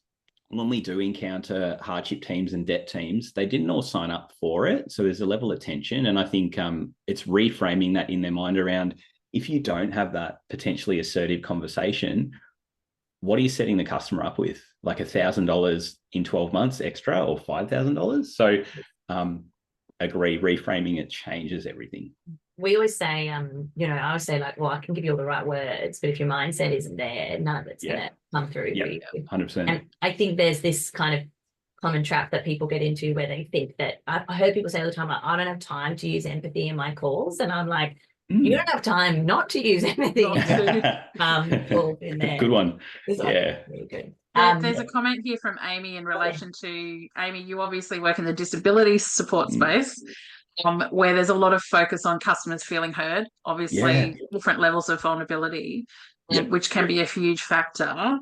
when we do encounter hardship teams and debt teams, they didn't all sign up for it. So there's a level of tension. And I think it's reframing that in their mind around, if you don't have that potentially assertive conversation, what are you setting the customer up with? Like $1,000 in 12 months extra or $5,000? So agree, reframing it changes everything. We always say, you know, I always say like, well, I can give you all the right words, but if your mindset isn't there, none of it's going to come through. Yeah, 100%. And I think there's this kind of common trap that people get into where they think that I heard people say all the time, like, I don't have time to use empathy in my calls. And I'm like, you don't have time not to use empathy in calls in there. Good one. Yeah. Really good. There's a comment here from Amy in relation to, Amy, you obviously work in the disability support space, where there's a lot of focus on customers feeling heard, obviously different levels of vulnerability, which can be a huge factor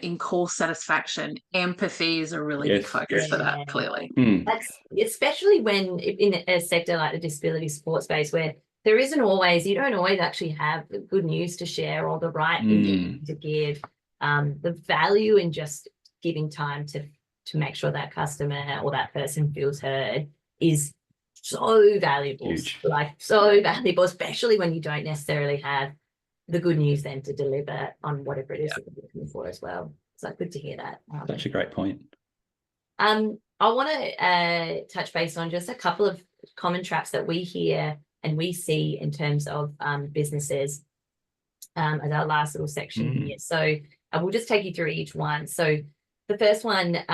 in call satisfaction. Empathy is a really big focus for that, clearly. That's especially when in a sector like the disability support space, where there isn't always, you don't always actually have the good news to share or the right thing to give. The value in just giving time to make sure that customer or that person feels heard is so valuable. Huge. Like so valuable, especially when you don't necessarily have the good news then to deliver on whatever it is that you're looking for as well. So good to hear that. Such a great point. I want to touch base on just a couple of common traps that we hear and we see in terms of businesses as our last little section here. So we'll just take you through each one. So the first one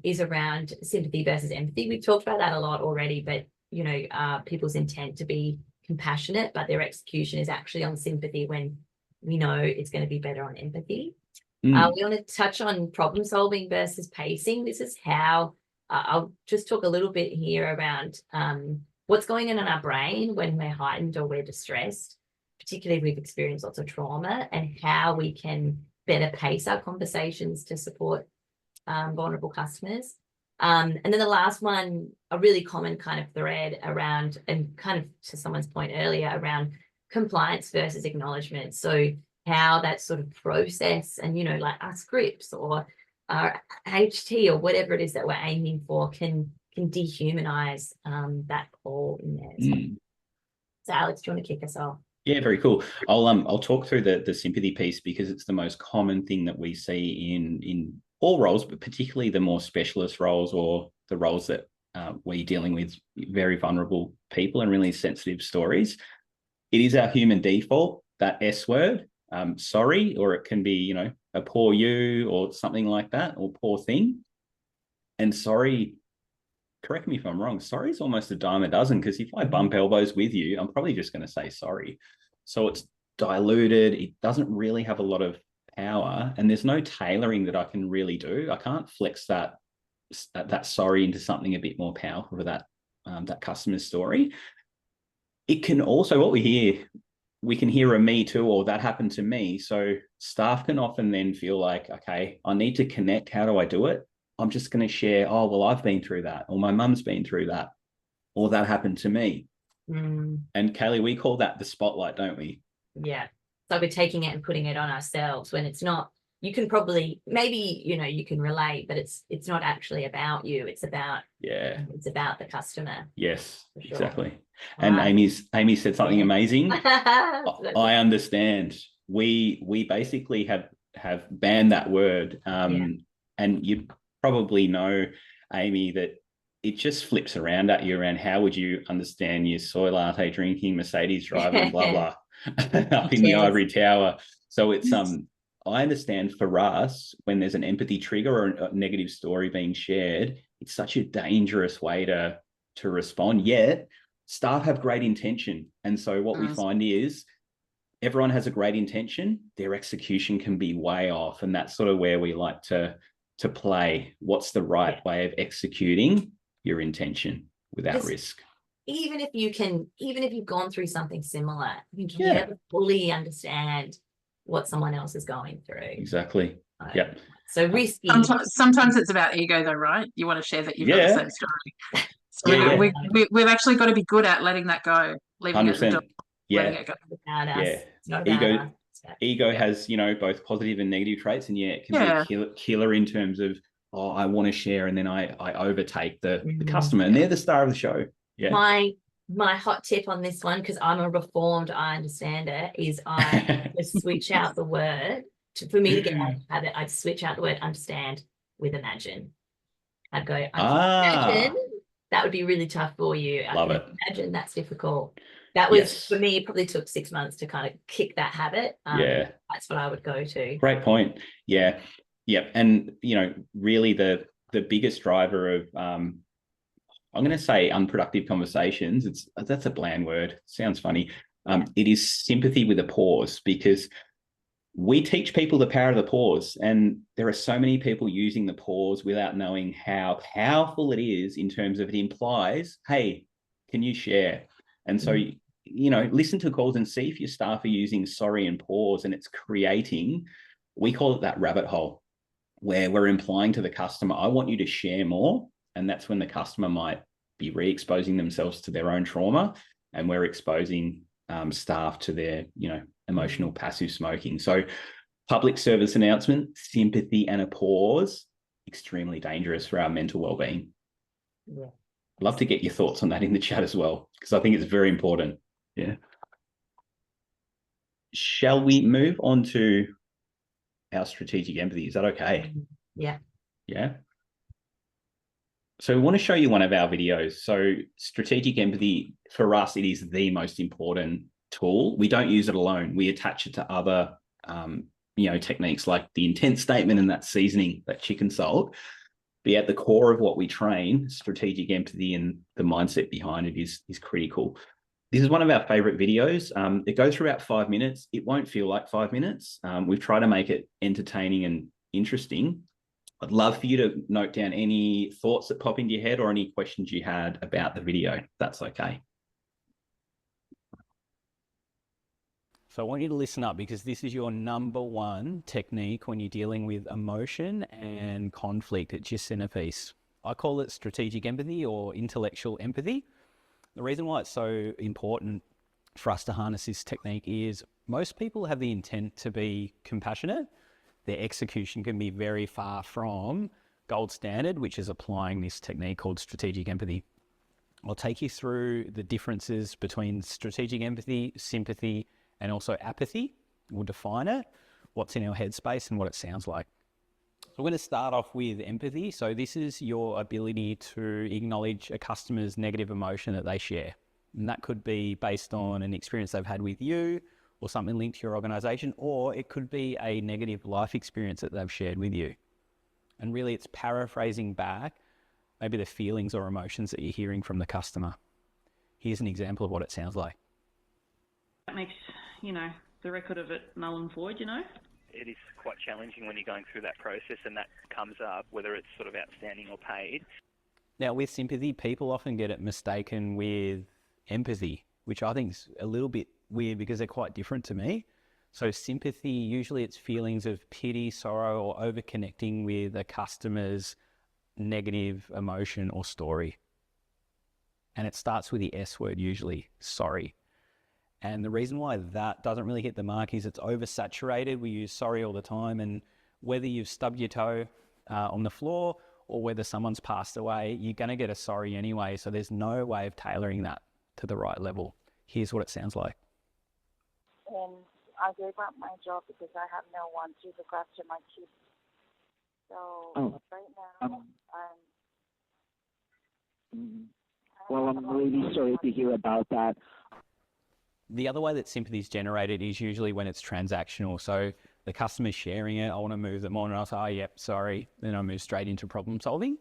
is around sympathy versus empathy. We've talked about that a lot already, but you know, people's intent to be compassionate, but their execution is actually on sympathy when we know it's going to be better on empathy. We want to touch on problem solving versus pacing. This is how I'll just talk a little bit here around what's going on in our brain when we're heightened or we're distressed, particularly if we've experienced lots of trauma, and how we can better pace our conversations to support vulnerable customers. And then the last one, a really common kind of thread around, and kind of to someone's point earlier, around compliance versus acknowledgement. So how that sort of process and, you know, like our scripts or our HT or whatever it is that we're aiming for can dehumanize that call in there. So Alex, do you want to kick us off? Yeah, very cool. I'll talk through the sympathy piece because it's the most common thing that we see in all roles, but particularly the more specialist roles or the roles that we're dealing with very vulnerable people and really sensitive stories. It is our human default, that S word, sorry, or it can be, you know, a poor you or something like that, or poor thing. And sorry, correct me if I'm wrong, sorry is almost a dime a dozen, because if I bump elbows with you, I'm probably just going to say sorry. So it's diluted. It doesn't really have a lot of power, and there's no tailoring that I can really do. I can't flex that sorry into something a bit more powerful for that customer's story. It can also, what we can hear a me too, or that happened to me. So staff can often then feel like, okay, I need to connect. How do I do it? I'm just going to share, oh, well, I've been through that, or my mum's been through that, or that happened to me. And Kaylee, we call that the spotlight, don't we? Yeah. So we're taking it and putting it on ourselves when it's not. You can probably, maybe, you know, you can relate, but it's not actually about you. It's about the customer. Yes, sure. Exactly. All and right. Amy said something amazing. I understand. We basically have banned that word. And you probably know, Amy, that it just flips around at you around how would you understand your soy latte drinking Mercedes driving blah blah up in the ivory tower. So it's I understand for us, when there's an empathy trigger or a negative story being shared, it's such a dangerous way to respond. Yet staff have great intention. And so what we find is everyone has a great intention, their execution can be way off. And that's sort of where we like to play. What's the right way of executing your intention without risk? Even if you've gone through something similar, you can never fully understand what someone else is going through. Exactly. Yep. So risky. Sometimes it's about ego though, right? You want to share that you've got the same story. So we've actually got to be good at letting that go, leaving 100%. it at the door, letting it go. Ego has, both positive and negative traits, and it can be a killer in terms of, I want to share, and then I overtake the customer, and they're the star of the show. Yeah. My hot tip on this one, because I'm a reformed, I understand it, is I just switch out the word. For me to get out of habit, I'd switch out the word understand with imagine. I'd go, imagine. That would be really tough for you. Love it. Imagine that's difficult. That was, for me, it probably took 6 months to kind of kick that habit. That's what I would go to. Great point. Yeah. Yep. And, really the biggest driver of, I'm going to say unproductive conversations, that's a bland word. Sounds funny. It is sympathy with a pause, because we teach people the power of the pause, and there are so many people using the pause without knowing how powerful it is in terms of it implies, hey, can you share? And so, listen to calls and see if your staff are using sorry and pause, and it's creating, we call it that rabbit hole, where we're implying to the customer, I want you to share more. And that's when the customer might be re-exposing themselves to their own trauma, and we're exposing staff to their, emotional passive smoking. So public service announcement, sympathy and a pause, extremely dangerous for our mental well-being. Yeah. I'd love to get your thoughts on that in the chat as well, because I think it's very important. Yeah. Shall we move on to our strategic empathy? Is that okay? Yeah. Yeah. So we want to show you one of our videos. So strategic empathy, for us, it is the most important tool. We don't use it alone. We attach it to other, techniques like the intent statement and that seasoning, that chicken salt. But at the core of what we train, strategic empathy and the mindset behind it is critical. This is one of our favorite videos. It goes for about 5 minutes. It won't feel like 5 minutes. We've tried to make it entertaining and interesting. I'd love for you to note down any thoughts that pop into your head or any questions you had about the video, if that's okay. So I want you to listen up, because this is your number one technique when you're dealing with emotion and conflict. It's your centerpiece. I call it strategic empathy or intellectual empathy. The reason why it's so important for us to harness this technique is most people have the intent to be compassionate. Their execution can be very far from gold standard, which is applying this technique called strategic empathy. I'll take you through the differences between strategic empathy, sympathy, and also apathy. We'll define it, what's in our headspace, and what it sounds like. So we're going to start off with empathy. So this is your ability to acknowledge a customer's negative emotion that they share. And that could be based on an experience they've had with you, or something linked to your organization, or it could be a negative life experience that they've shared with you. And really it's paraphrasing back maybe the feelings or emotions that you're hearing from the customer. Here's an example of what it sounds like. That makes, the record of it null and void, It is quite challenging when you're going through that process and that comes up, whether it's sort of outstanding or paid. Now with sympathy, people often get it mistaken with empathy, which I think is a little bit weird because they're quite different to me. So sympathy, usually it's feelings of pity, sorrow, or over-connecting with a customer's negative emotion or story. And it starts with the S word usually, sorry. And the reason why that doesn't really hit the mark is it's oversaturated. We use sorry all the time, and whether you've stubbed your toe on the floor or whether someone's passed away, you're going to get a sorry anyway. So there's no way of tailoring that to the right level. Here's what it sounds like. I gave up my job because I have no one to look after my kids. So right now I'm really sorry to hear about that. The other way that sympathy is generated is usually when it's transactional. So the customer's sharing it, I want to move them on, and I'll say, oh, yep, sorry. Then I move straight into problem solving.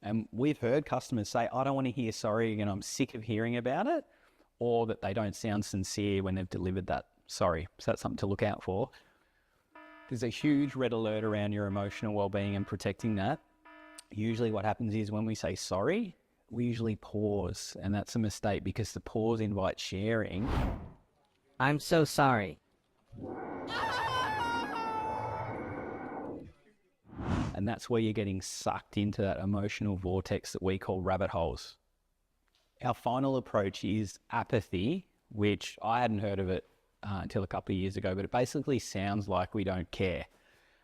And we've heard customers say, I don't want to hear sorry again, I'm sick of hearing about it, or that they don't sound sincere when they've delivered that sorry. So that's something to look out for. There's a huge red alert around your emotional well-being and protecting that. Usually what happens is when we say sorry, we usually pause, and that's a mistake because the pause invites sharing. I'm so sorry. And that's where you're getting sucked into that emotional vortex that we call rabbit holes. Our final approach is apathy, which I hadn't heard of it until a couple of years ago, but it basically sounds like we don't care.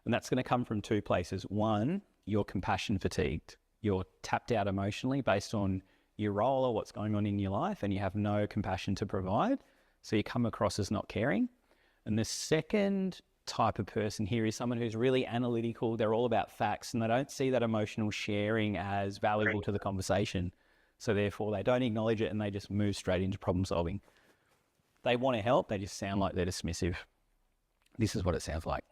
And that's going to come from two places. One, you're compassion fatigued. You're tapped out emotionally based on your role or what's going on in your life, and you have no compassion to provide. So you come across as not caring. And the second type of person here is someone who's really analytical. They're all about facts, and they don't see that emotional sharing as valuable to the conversation. So therefore they don't acknowledge it, and they just move straight into problem solving. They want to help, they just sound like they're dismissive. This is what it sounds like.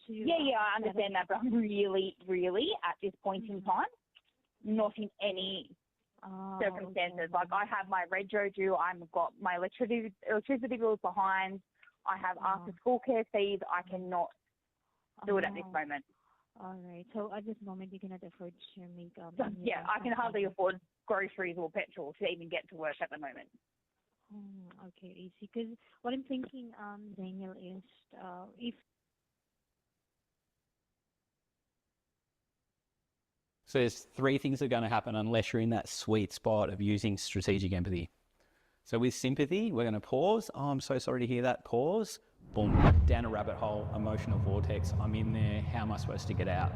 Yeah, I understand that, but I'm really, at this point in time, not in any circumstances. Like, I have my rego due, I've got my electricity bills behind, I have after school care fees. I cannot do it at this moment. All right. So at this moment, you cannot afford to make. Yeah, I can hardly afford groceries or petrol to even get to work at the moment. Okay, easy. Because what I'm thinking, Daniel, is if. So there's three things that are going to happen unless you're in that sweet spot of using strategic empathy. So with sympathy, we're going to pause. Oh, I'm so sorry to hear that. Pause. Boom, down a rabbit hole, emotional vortex. I'm in there. How am I supposed to get out?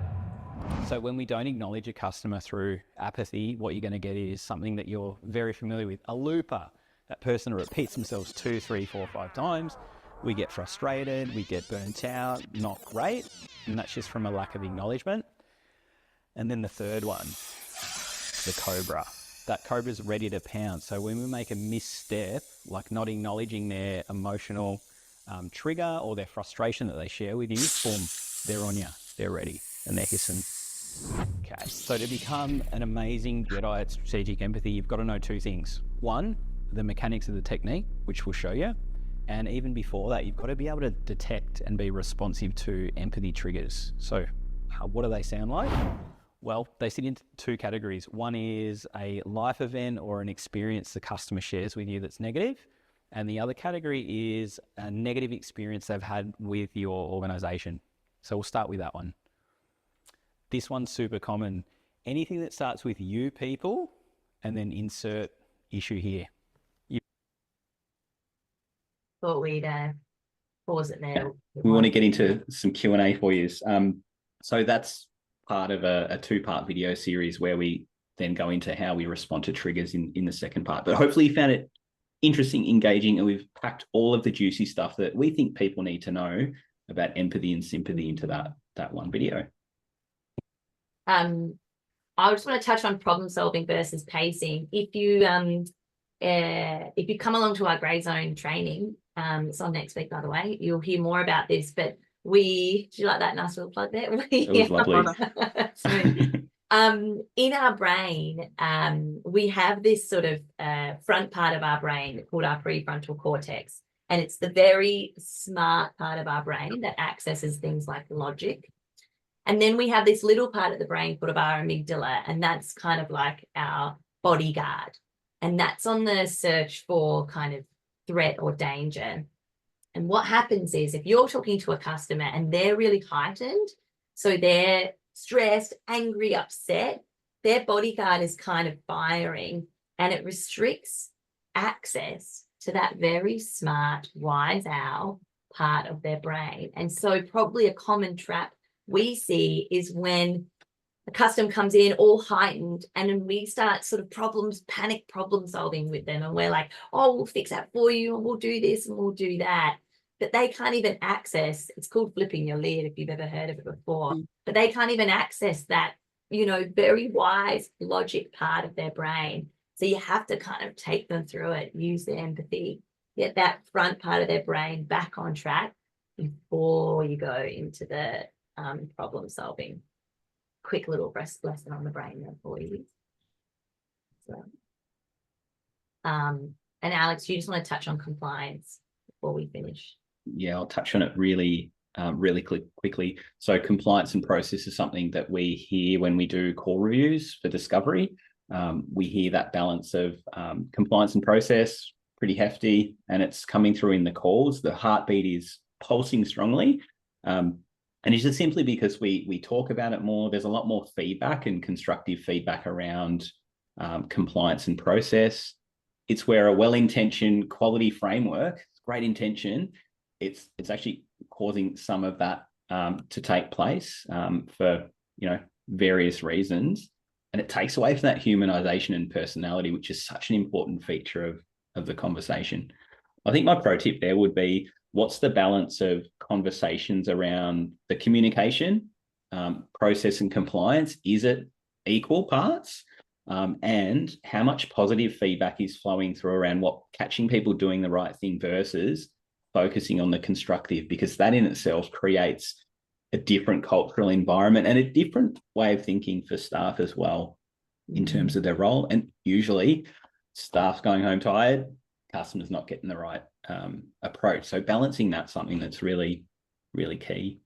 So when we don't acknowledge a customer through apathy, what you're going to get is something that you're very familiar with, a looper. That person repeats themselves 2, 3, 4, 5 times. We get frustrated, we get burnt out, not great. And that's just from a lack of acknowledgement. And then the third one, the cobra. That cobra is ready to pounce. So when we make a misstep, like not acknowledging their emotional trigger or their frustration that they share with you, boom, they're on you, they're ready, and they're hissing. Okay, so to become an amazing Jedi at strategic empathy, you've got to know two things. One, the mechanics of the technique, which we'll show you. And even before that, you've got to be able to detect and be responsive to empathy triggers. So what do they sound like? Well, they sit into two categories. One is a life event or an experience the customer shares with you that's negative. And the other category is a negative experience they've had with your organization. So we'll start with that one. This one's super common. Anything that starts with you people and then insert issue here. Thought we'd pause it there. We want to get into some Q&A for you. So that's part of a two-part video series where we then go into how we respond to triggers in the second part. But hopefully you found it interesting, engaging, and we've packed all of the juicy stuff that we think people need to know about empathy and sympathy into that one video. I just want to touch on problem solving versus pacing. If you come along to our Grey Zone training, it's on next week, by the way, you'll hear more about this, but do you like that nice little plug there? It was lovely. In our brain, we have this sort of front part of our brain called our prefrontal cortex. And it's the very smart part of our brain that accesses things like logic. And then we have this little part of the brain called our amygdala, and that's kind of like our bodyguard. And that's on the search for kind of threat or danger. And what happens is if you're talking to a customer and they're really heightened, so they're stressed, angry, upset, their bodyguard is kind of firing, and it restricts access to that very smart, wise owl part of their brain. And so probably a common trap we see is when a customer comes in all heightened, and then we start sort of panic problem solving with them. And we're like, oh, we'll fix that for you, and we'll do this and we'll do that. But they can't even access, it's called flipping your lid if you've ever heard of it before, but they can't even access that, very wise logic part of their brain. So you have to kind of take them through it, use their empathy, get that front part of their brain back on track before you go into the problem solving. quick little lesson on the brain there for you. So, and Alex, you just want to touch on compliance before we finish? Yeah, I'll touch on it really quickly. So compliance and process is something that we hear when we do call reviews for discovery. We hear that balance of compliance and process pretty hefty, and it's coming through in the calls. The heartbeat is pulsing strongly. And it's just simply because we talk about it more. There's a lot more feedback and constructive feedback around compliance and process. It's where a well-intentioned quality framework, great intention, it's actually causing some of that to take place for various reasons. And it takes away from that humanization and personality, which is such an important feature of the conversation. I think my pro tip there would be, what's the balance of conversations around the communication, process and compliance? Is it equal parts? And how much positive feedback is flowing through around catching people doing the right thing versus focusing on the constructive, because that in itself creates a different cultural environment and a different way of thinking for staff as well in terms of their role. And usually staff's going home tired, customers not getting the right approach. So balancing that's something that's really, really key.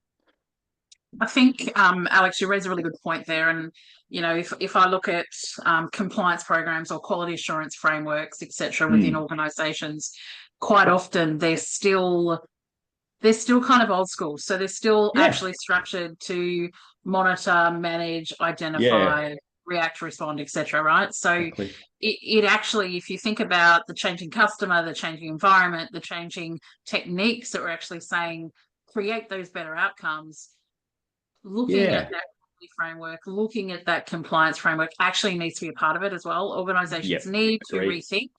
I think, Alex, you raise a really good point there. And, if I look at compliance programs or quality assurance frameworks, etc., within organisations, quite often they're still kind of old school. So they're still actually structured to monitor, manage, identify, react, respond, etc. Right? So Exactly. it actually, if you think about the changing customer, the changing environment, the changing techniques that we're actually saying create those better outcomes, looking at that framework, looking at that compliance framework actually needs to be a part of it as well. Organisations need to rethink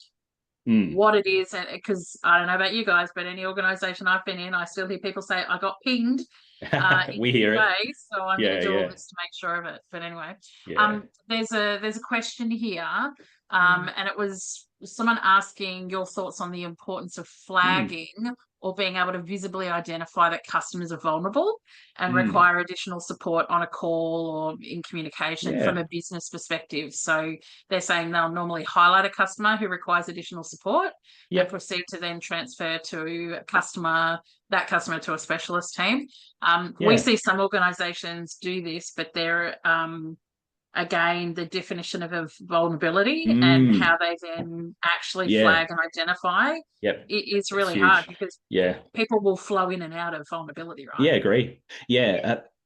what it is, and because I don't know about you guys, but any organisation I've been in, I still hear people say, I got pinged we hear it, so I'm going to do all this to make sure of it. But anyway, there's a question here, and it was someone asking your thoughts on the importance of flagging or being able to visibly identify that customers are vulnerable and require additional support on a call or in communication from a business perspective. So they're saying they'll normally highlight a customer who requires additional support and proceed to then transfer to that customer to a specialist team. We see some organisations do this, but they're again, the definition of vulnerability and how they then actually flag and identify is really hard, because people will flow in and out of vulnerability, right? Yeah, agree.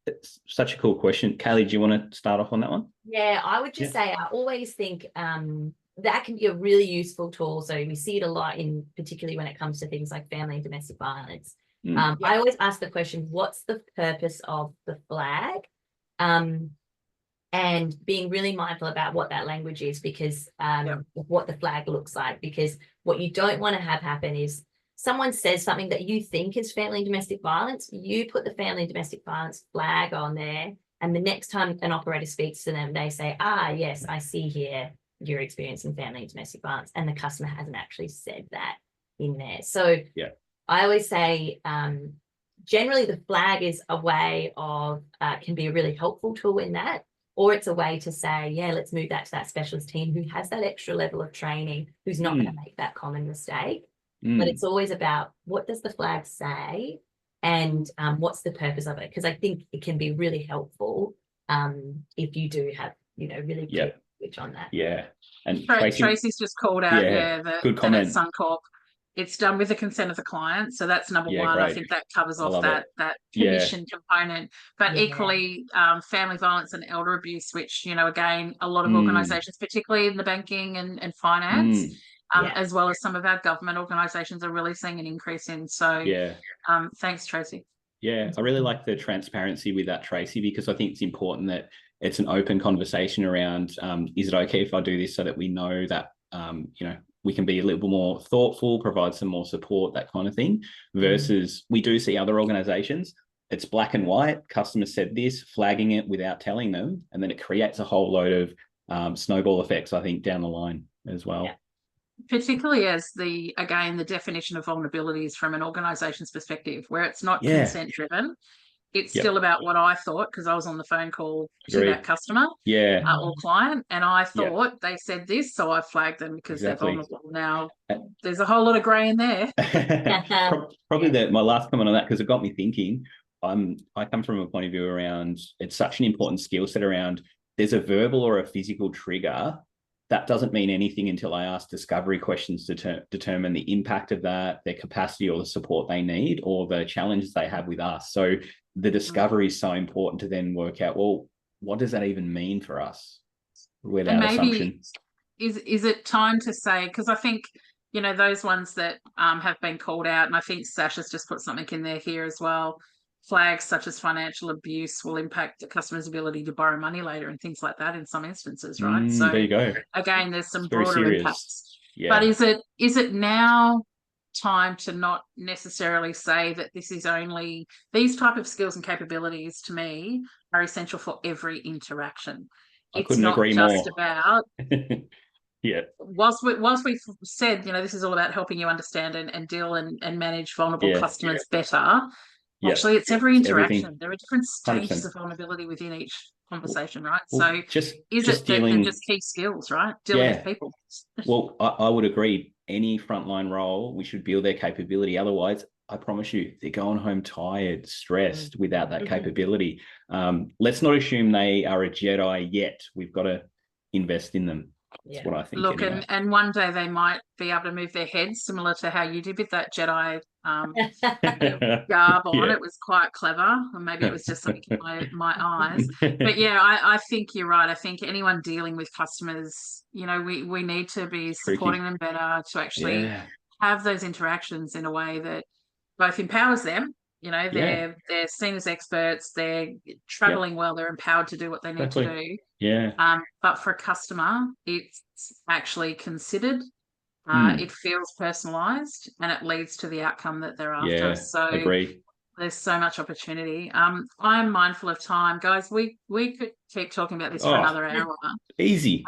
It's such a cool question. Kaylee, do you want to start off on that one? Yeah, I would just say I always think that can be a really useful tool. So we see it a lot, particularly when it comes to things like family and domestic violence. I always ask the question, what's the purpose of the flag? And being really mindful about what that language is, because what the flag looks like, because what you don't want to have happen is someone says something that you think is family and domestic violence, you put the family and domestic violence flag on there, and the next time an operator speaks to them, they say, yes, I see here you're experiencing family and domestic violence, and the customer hasn't actually said that in there. So I always say, generally the flag is a way of, can be a really helpful tool in that. Or it's a way to say, let's move that to that specialist team who has that extra level of training, who's not going to make that common mistake. But it's always about, what does the flag say, and what's the purpose of it? Because I think it can be really helpful if you do have, really good switch on that. Yeah. And Tracy's just called out, good comment. At Suncorp, it's done with the consent of the client. So that's number one. Great. I think that covers off that permission component. But equally, family violence and elder abuse, which, again, a lot of organisations, particularly in the banking and finance, as well as some of our government organisations, are really seeing an increase in. So thanks, Tracy. Yeah, I really like the transparency with that, Tracy, because I think it's important that it's an open conversation around, is it okay if I do this, so that we know that, we can be a little bit more thoughtful, provide some more support, that kind of thing, versus we do see other organisations, it's black and white, customer said this, flagging it without telling them, and then it creates a whole load of snowball effects, I think, down the line as well. Yeah. Particularly as the definition of vulnerabilities from an organisation's perspective, where it's not consent driven, It's Yep. still about what I thought because I was on the phone call to Agreed. that customer Yeah. or client, and I Yeah. thought they said this, so I flagged them because Exactly. they're vulnerable. Now, there's a whole lot of grey in there. Probably my last comment on that, because it got me thinking. I come from a point of view around, it's such an important skill set around, there's a verbal or a physical trigger. That doesn't mean anything until I ask discovery questions to determine the impact of that, their capacity or the support they need, or the challenges they have with us. So the discovery is so important to then work out, well, what does that even mean for us without And maybe assumption? is it time to say, because I think, you know, those ones that have been called out, and I think Sasha's just put something in there here as well, flags such as financial abuse will impact a customer's ability to borrow money later and things like that in some instances, right? So there you go. again, there's some It's very broader serious. impacts. Yeah. But is it now time to not necessarily say that this is only, these type of skills and capabilities to me are essential for every interaction? I couldn't agree just more. about Yeah. whilst we've said, you know, this is all about helping you understand and deal and manage vulnerable customers better. Yeah. Actually, it's every interaction. Everything. There are different stages 100%. of vulnerability within each conversation, right? Well, So just is it dealing, they're just key skills, right? Dealing with people. Well, I would agree. Any frontline role, we should build their capability. Otherwise, I promise you, they're going home tired, stressed without that capability. Let's not assume they are a Jedi yet. We've got to invest in them. That's what I think. Look, anyway. and one day they might be able to move their heads, similar to how you did with that Jedi garb on. It was quite clever, or maybe it was just something in my eyes. But yeah, I think you're right. I think anyone dealing with customers, you know, we need to be supporting them better to actually have those interactions in a way that both empowers them. You know, they're seen as experts, they're traveling well, they're empowered to do what they need to do. Yeah. But for a customer, it's actually considered. It feels personalised, and it leads to the outcome that they're after. Yeah, so agree. there's so much opportunity. I'm mindful of time, guys. We could keep talking about this for another hour. Easy.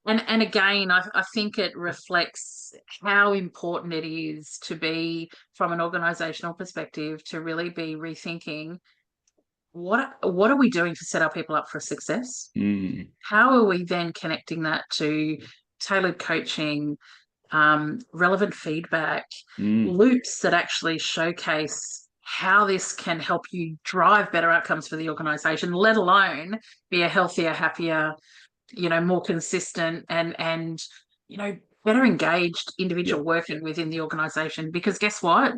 And again, I think it reflects how important it is to be, from an organisational perspective, to really be rethinking what are we doing to set our people up for success? How are we then connecting that to tailored coaching, relevant feedback, loops that actually showcase how this can help you drive better outcomes for the organisation, let alone be a healthier, happier, you know, more consistent and you know, better engaged individual working within the organisation. Because guess what?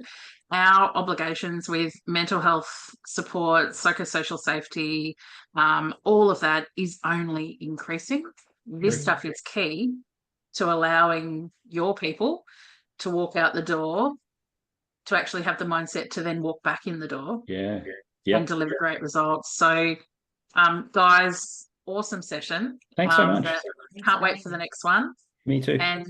Our obligations with mental health support, psychosocial safety, all of that is only increasing. This stuff is key to allowing your people to walk out the door, to actually have the mindset to then walk back in the door and deliver great results. So, guys, awesome session. Thanks so much. Can't wait for the next one. Me too. And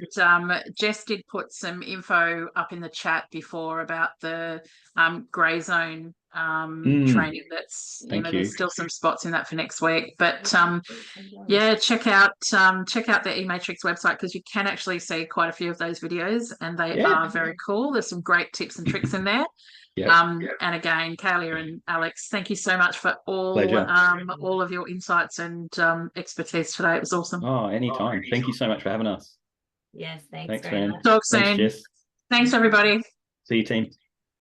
Jess did put some info up in the chat before about the grey zone training. That's, you know, there's still some spots in that for next week. But yeah, check out the eMatrix website, because you can actually see quite a few of those videos, and they are very cool. There's some great tips and tricks in there. And again, Kaylia and Alex, thank you so much for all of your insights and expertise today. It was awesome. Oh, anytime. Thank you so much for having us. Yes, thanks Thanks, very man. much. Talk soon. Thanks, Jess. Thanks, everybody. See you, team.